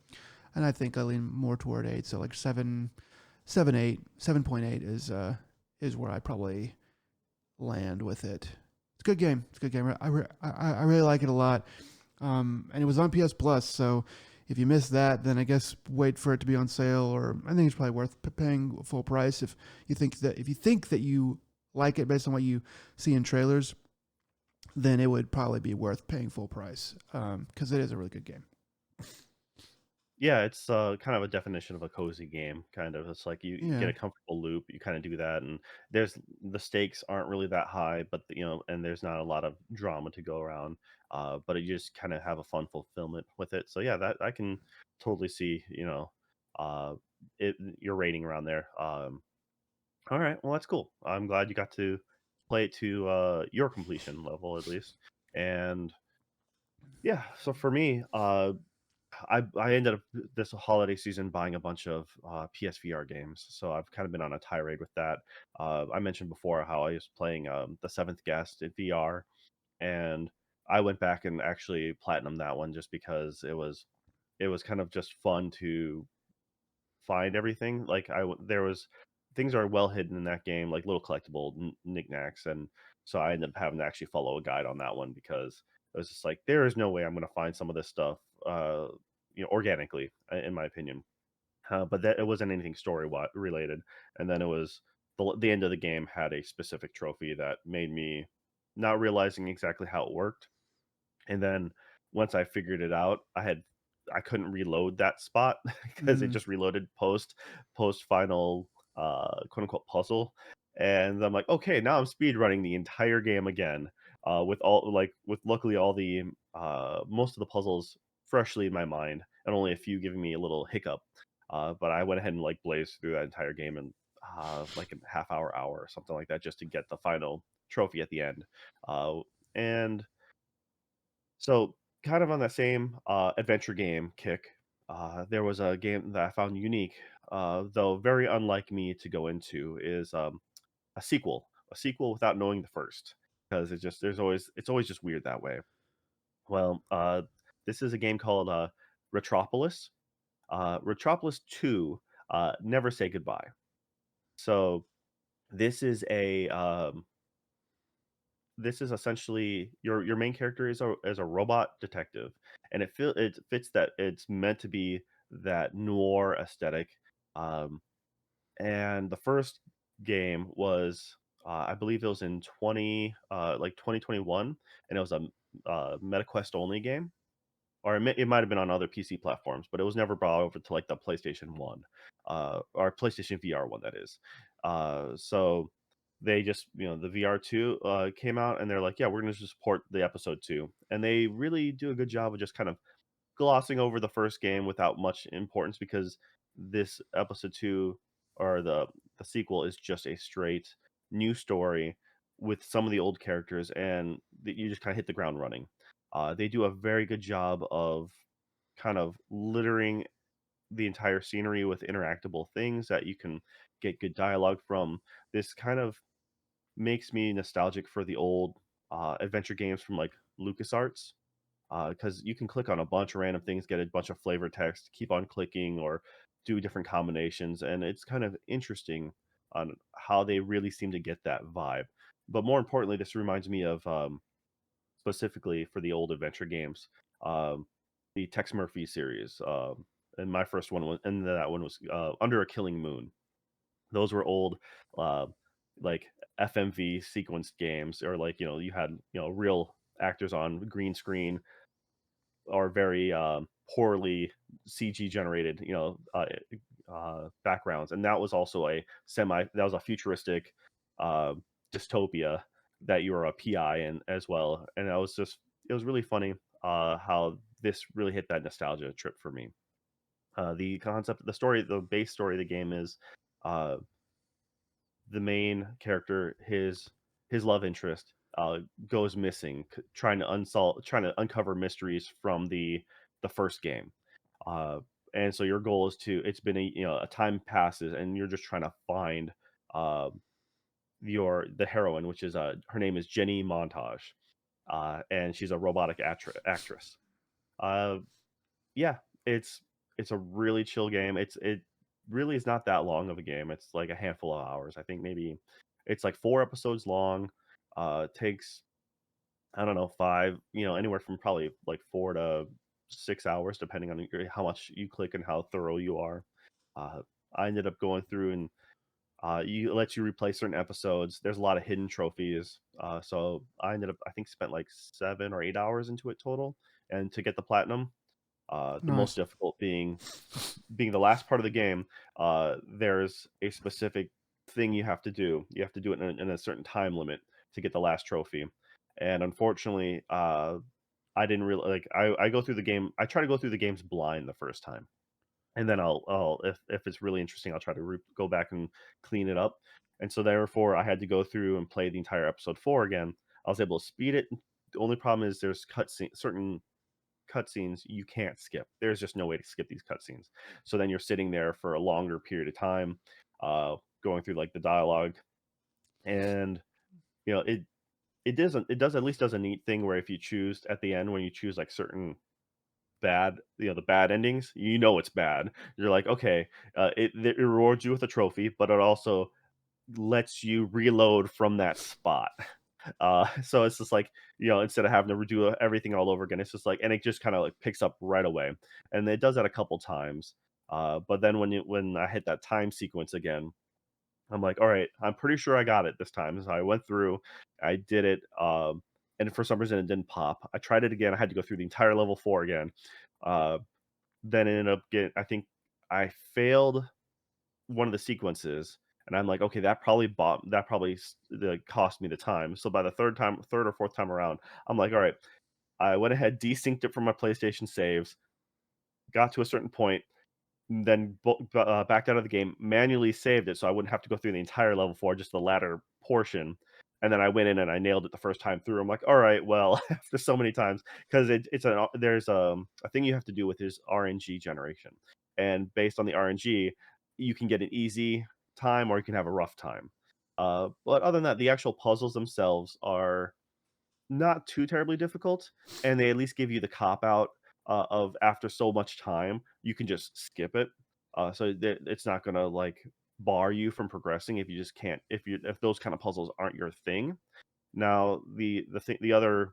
and I think I lean more toward 8. So like 8, 7.8 is where I probably land with it. It's a good game. It's a good game. I really like it a lot. And it was on PS Plus, so if you missed that, then I guess wait for it to be on sale. Or I think it's probably worth paying full price if you think that you like it based on what you see in trailers. Then it would probably be worth paying full price because it is a really good game. Yeah, it's kind of a definition of a cozy game. Kind of, it's like you get Yeah, a comfortable loop. You kind of do that, and the stakes aren't really that high, but and there's not a lot of drama to go around. But you just kind of have a fun fulfillment with it. So yeah, that I can totally see. Uh, your rating around there. All right, well that's cool. I'm glad you got to play it to your completion level at least, and yeah. So for me, I ended up this holiday season buying a bunch of PSVR games, so I've kind of been on a tirade with that. I mentioned before how I was playing the Seventh Guest in VR, and I went back and actually platinum that one just because it was kind of just fun to find everything. Like there was things are well hidden in that game, like little collectible knickknacks, and so I ended up having to actually follow a guide on that one because it was just like there is no way I'm going to find some of this stuff, organically, in my opinion. But that it wasn't anything related, and then it was the end of the game had a specific trophy that made me not realizing exactly how it worked, and then once I figured it out, I couldn't reload that spot because it mm, just reloaded post final quote unquote puzzle. And I'm like, okay, now I'm speed running the entire game again. With luckily all the most of the puzzles freshly in my mind and only a few giving me a little hiccup. But I went ahead and like blazed through that entire game in like a hour or something like that just to get the final trophy at the end. And so, kind of on that same adventure game kick, there was a game that I found unique, though very unlike me to go into, is a sequel without knowing the first, because it's always just weird that way. Well, this is a game called Retropolis. Retropolis 2, Never Say Goodbye. So this is a this is essentially your main character is a robot detective, and it fits that it's meant to be that noir aesthetic. Um, and the first game was I believe it was in 2021, and it was a MetaQuest only game, or it might have been on other PC platforms, but it was never brought over to like the PlayStation 1, or PlayStation VR one that is. So they just, the VR2 came out and they're like, yeah, we're going to just port the episode 2. And they really do a good job of just kind of glossing over the first game without much importance because this episode 2 or the sequel is just a straight new story with some of the old characters and you just kind of hit the ground running. They do a very good job of kind of littering the entire scenery with interactable things that you can get good dialogue from. This kind of makes me nostalgic for the old adventure games from like LucasArts, because you can click on a bunch of random things, get a bunch of flavor text, keep on clicking, or do different combinations, and it's kind of interesting on how they really seem to get that vibe. But more importantly, this reminds me of specifically for the old adventure games, um, the Tex Murphy series. And my first one was, and that one was Under a Killing Moon. Those were old, uh, like FMV sequenced games, or like you had real actors on green screen or very poorly CG generated, backgrounds, and that was also that was a futuristic uh, dystopia that you were a PI in as well, and it was really funny how this really hit that nostalgia trip for me. The concept, the story, the base story of the game is uh, the main character, his love interest, goes missing, trying to uncover mysteries from the first game. Uh, and so your goal is to it's been a time passes and you're just trying to find uh, the heroine, which is her name is Jenny Montage, and she's a robotic actress. Uh, yeah, it's it's a really chill game. It really is not that long of a game. It's like a handful of hours. I think maybe it's like 4 episodes long. Takes, I don't know, 5, anywhere from probably like 4 to 6 hours depending on how much you click and how thorough you are. Uh, I ended up going through and it lets you replay certain episodes. There's a lot of hidden trophies. So I ended up, I think, spent like 7 or 8 hours into it total. And to get the platinum, the most Nice. difficult being the last part of the game. There's a specific thing you have to do. You have to do it in a certain time limit to get the last trophy. And unfortunately, I didn't really like. I go through the game. I try to go through the games blind the first time, and then I'll if it's really interesting, I'll try to go back and clean it up. And so therefore, I had to go through and play the entire episode 4 again. I was able to speed it. The only problem is there's certain cutscenes you can't skip. There's just no way to skip these cutscenes. So then you're sitting there for a longer period of time, going through like the dialogue, and you know it does at least does a neat thing where if you choose at the end when you choose like certain the bad endings, it's bad. You're like, okay, it rewards you with a trophy, but it also lets you reload from that spot. So it's just like, instead of having to redo everything all over again, it's just like, and it just kind of like picks up right away. And it does that a couple times. But then when I hit that time sequence again, I'm like, all right, I'm pretty sure I got it this time. So I went through, I did it, and for some reason it didn't pop. I tried it again. I had to go through the entire level 4 again. Uh, then it ended up getting, I think I failed one of the sequences, and I'm like, "Okay, that probably cost me the time." So by the third or fourth time around, I'm like, "All right." I went ahead, desynced it from my PlayStation saves, got to a certain point, then backed out of the game, manually saved it so I wouldn't have to go through the entire level 4, just the latter portion. And then I went in and I nailed it the first time through. I'm like, all right, well, after so many times, because there's a thing you have to do with his RNG generation, and based on the RNG, you can get an easy time or you can have a rough time. But other than that, the actual puzzles themselves are not too terribly difficult, and they at least give you the cop out, of after so much time, you can just skip it. So that it's not gonna, like, bar you from progressing if you just can't if those kind of puzzles aren't your thing. Now, the other,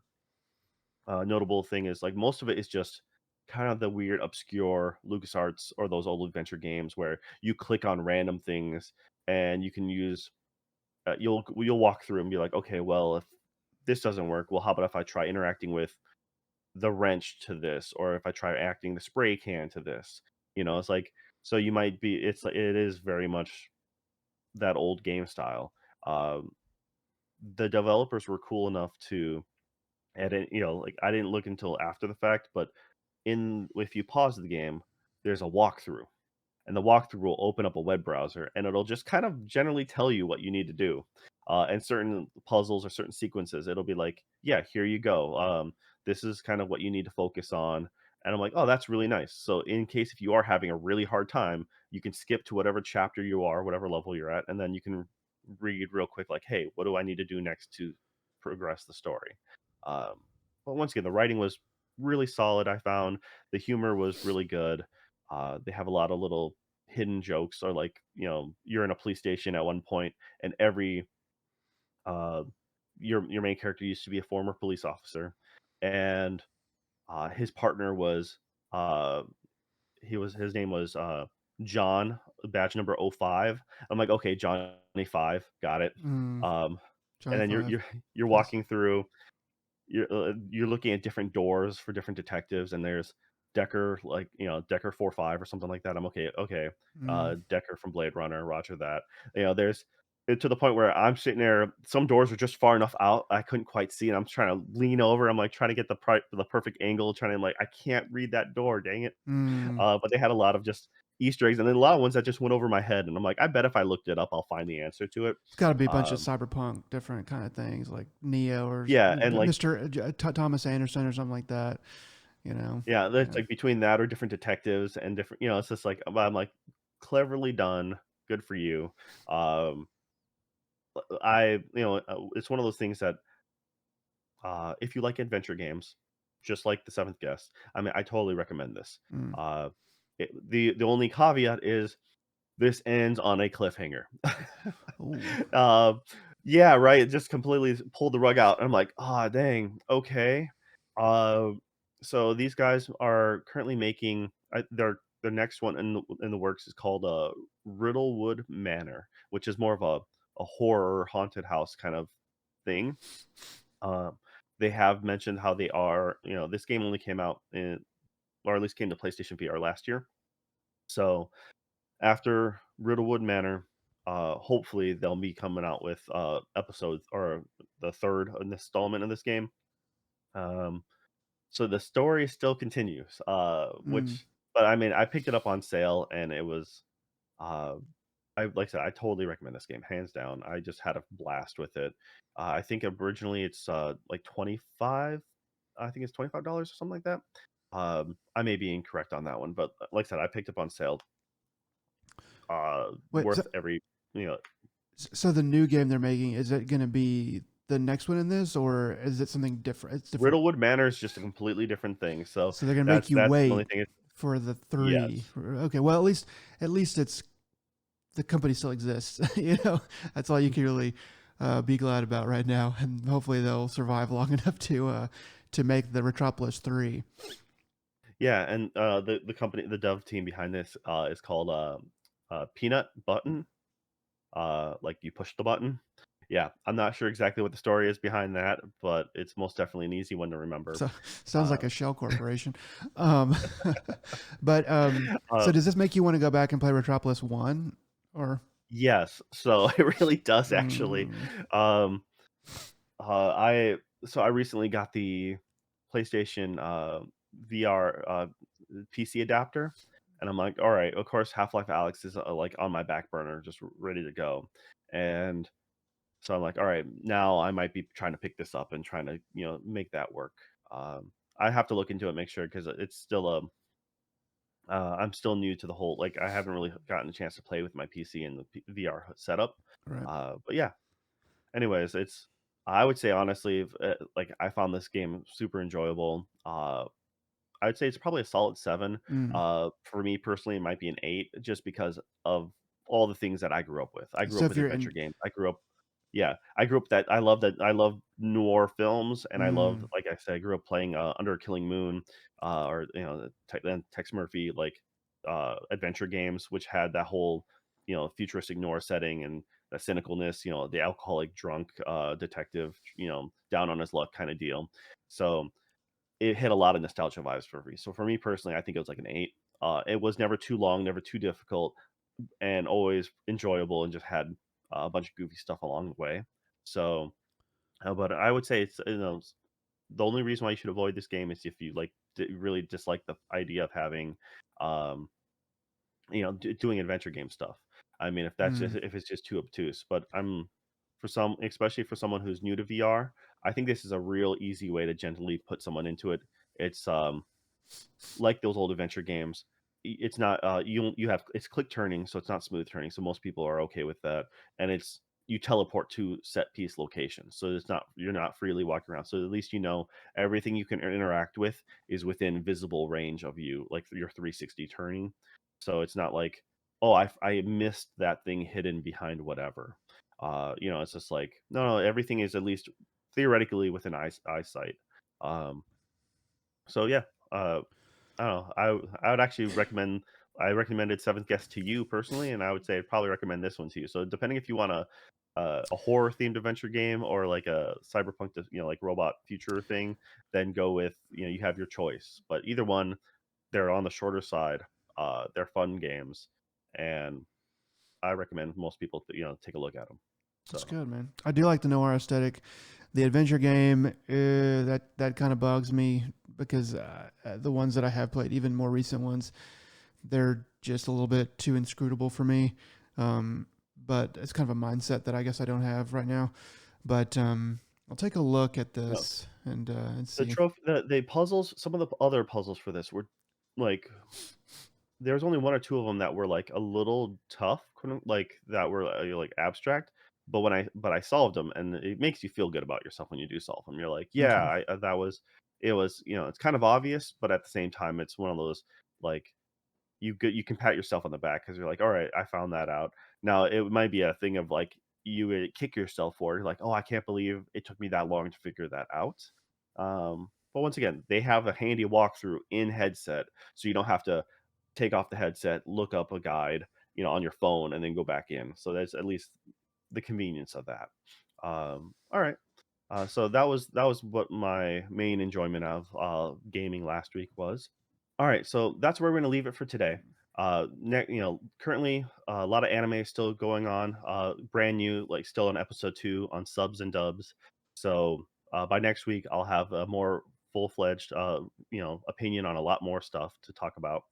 notable thing is, like, most of it is just kind of the weird, obscure LucasArts or those old adventure games where you click on random things and you can use you'll walk through and be like, okay, well, if this doesn't work, well, how about if I try interacting with the wrench to this, or if I try acting the spray can to this? It's like so you might be. It's like it is very much that old game style. Um, the developers were cool enough to edit. Like I didn't look until after the fact, but in if you pause the game, there's a walkthrough and the walkthrough will open up a web browser and it'll just kind of generally tell you what you need to do. And certain puzzles or certain sequences, it'll be like, yeah, here you go. This is kind of what you need to focus on. And I'm like, oh, that's really nice. So in case if you are having a really hard time, you can skip to whatever chapter you are, whatever level you're at, and then you can read real quick, like, hey, what do I need to do next to progress the story? Um, but once again, the writing was really solid. I found the humor was really good. They have a lot of little hidden jokes, or like you're in a police station at one point, and every uh, your main character used to be a former police officer, and his partner was uh, his name was John, badge number 05. I'm like, okay, Johnny 5, got it. Mm, Um, and Johnny then you're Five. you're you're Nice. walking through you're looking at different doors for different detectives, and there's Decker, like, Decker 45 or something like that. I'm okay, okay. Mm, Decker from Blade Runner, roger that. There's to the point where I'm sitting there, some doors are just far enough out I couldn't quite see, and I'm trying to lean over. I'm like trying to get the perfect angle, trying to, like, I can't read that door, dang it. mm. But they had a lot of just Easter eggs, and then a lot of ones that just went over my head, and I'm like, I bet if I looked it up, I'll find the answer to it. It's got to be a bunch of Um, cyberpunk, different kind of things like Neo or yeah, and like Mr. Thomas Anderson or something like that. You know. yeah, there's, Yeah. like, between that or different detectives and different, it's just like, I'm like, "Cleverly done, good for you." Um, it's one of those things that, if you like adventure games, just like The Seventh Guest, I mean, I totally recommend this. Mm. Uh, the only caveat is this ends on a cliffhanger. Ooh. Um, yeah, right, it just completely pulled the rug out. I'm like, "Ah, dang, okay." So these guys are currently making their next one in the works is called, Riddlewood Manor, which is more of a horror haunted house kind of thing. Um, they have mentioned how they are, this game only came out in, or at least came to PlayStation VR last year. So after Riddlewood Manor, hopefully they'll be coming out with episodes, or the third installment of this game. Um, so the story still continues, Mm. which, but I mean, I picked it up on sale, and it was, uh, like I said, I totally recommend this game, hands down. I just had a blast with it. I think originally it's like 25. I think it's $25 or something like that. I may be incorrect on that one, but like I said, I picked up on sale. Wait. So, Worth every, you know, so the new game they're making, is it going to be the next one in this, or is it something different? It's different. Riddlewood Manor is just a completely different thing. So So they're going to make that's you that's the only wait thing. for the three. Yes, Okay. Well, at least it's the company still exists. That's all you can really be glad about right now, and hopefully they'll survive long enough to make the Retropolis 3. yeah, and the company, the dev team behind this is called Peanut Button. Like you push the button. Yeah, I'm not sure exactly what the story is behind that, but it's most definitely an easy one to remember. So sounds Uh, like a shell corporation. Um, but uh, so does this make you want to go back and play Retropolis 1 or? yes, so it really does actually. Mm, Um, I so I recently got the PlayStation VR PC adapter, and I'm like, all right, of course, Half Life Alex is like on my back burner, just ready to go, and so I'm like, all right, now I might be trying to pick this up and trying to make that work. I have to look into it, make sure, because it's still a I'm still new to the whole, like, I haven't really gotten a chance to play with my PC and the VR setup. right. But yeah, anyways, I would say honestly, like, I found this game super enjoyable. I would say it's probably a solid 7. Mm. For me personally, it might be an 8, just because of all the things that I grew up with. I grew So up if with you're adventure in, games. I grew up that I love noir films, and I love, mm, like I said, I grew up playing Under a Killing Moon, or then Tex Murphy, like adventure games, which had that whole futuristic noir setting and the cynicalness, the alcoholic drunk detective, down on his luck kind of deal. So it hit a lot of nostalgia vibes for me. So for me personally, I think it was like an 8. It was never too long, never too difficult, and always enjoyable, and just had a bunch of goofy stuff along the way. So, but I would say it's, the only reason why you should avoid this game is if you like really dislike the idea of having, um, doing adventure game stuff. I mean, mm, if it's just too obtuse. But for some, especially for someone who's new to VR, I think this is a real easy way to gently put someone into it. It's like those old adventure games. It's not you have it's click turning, so it's not smooth turning. So most people are okay with that, and it's you teleport to set piece locations, so it's not you're not freely walking around. So at least you know everything you can interact with is within visible range of you, like your 360 turning. So it's not like, oh, I missed that thing hidden behind whatever. It's just like no, everything is at least theoretically within eyesight. Um, so yeah, I don't know. I would actually recommend. I recommended Seventh Guest to you personally, and I would say I'd probably recommend this one to you. So depending if you want a horror themed adventure game or like a cyberpunk, like robot future thing, then go with you have your choice. But either one, they're on the shorter side. They're fun games, and I recommend most people take a look at them. That's So good, man. I do like the noir aesthetic. The adventure game, that kind of bugs me because the ones that I have played, even more recent ones, they're just a little bit too inscrutable for me. Um, but it's kind of a mindset that I guess I don't have right now. But I'll take a look at no, this and the see. trophy, the puzzles, some of the other puzzles for this were like there's only 1 or 2 of them that were, like, a little tough, couldn't like, that were, like, abstract, but I solved them, and it makes you feel good about yourself when you do solve them. You're like, "Yeah, Okay. that was it was" it's kind of obvious, but at the same time, it's one of those, like, you can pat yourself on the back because 'cause you're like, "Alright, I found that out." Now, it might be a thing of, like, you would kick yourself for it, you're like, "Oh, I can't believe it took me that long to figure that out." But once again, they have a handy walkthrough in headset, so you don't have to take off the headset, look up a guide, on your phone, and then go back in. So there's at least the convenience of that. Alright. So that was what my main enjoyment of, gaming last week was. All right, so that's where we're gonna leave it for today. Currently a lot of anime is still going on. Brand new, like still on episode 2 on subs and dubs. So by next week, I'll have a more full fledged, opinion on a lot more stuff to talk about.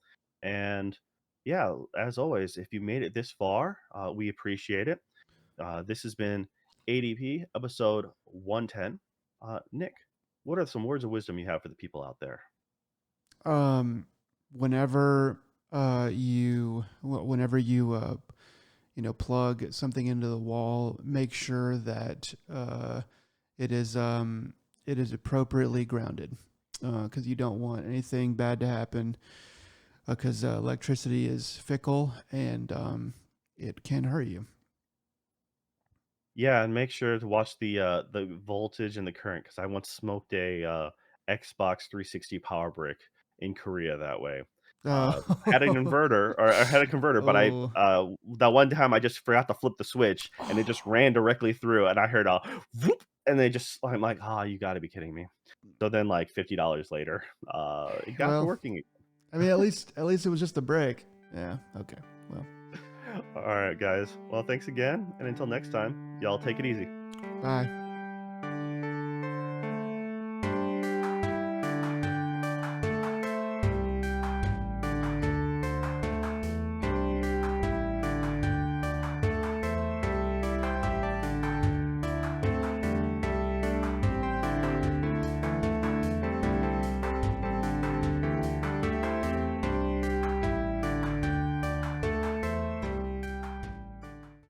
And yeah, as always, if you made it this far, we appreciate it. This has been ADP episode 110. Nick, what are some words of wisdom you have for the people out there? Um, whenever whenever you plug something into the wall, make sure that it is it is appropriately grounded because you don't want anything bad to happen because electricity is fickle and it can hurt you. Yeah, and make sure to watch the voltage and the current because I once smoked a Xbox 360 power brick in Korea that way. Uh, Had an inverter or I had a converter, but I oh, that one time I just forgot to flip the switch and it just ran directly through, and I heard a whoop, and they just I'm like, "Oh, you got to be kidding me!" So then, like $50 later, it got to well, working. I mean, at least it was just a break. Yeah. Okay. Well, All right, guys. Well, thanks again, and until next time, y'all take it easy. bye.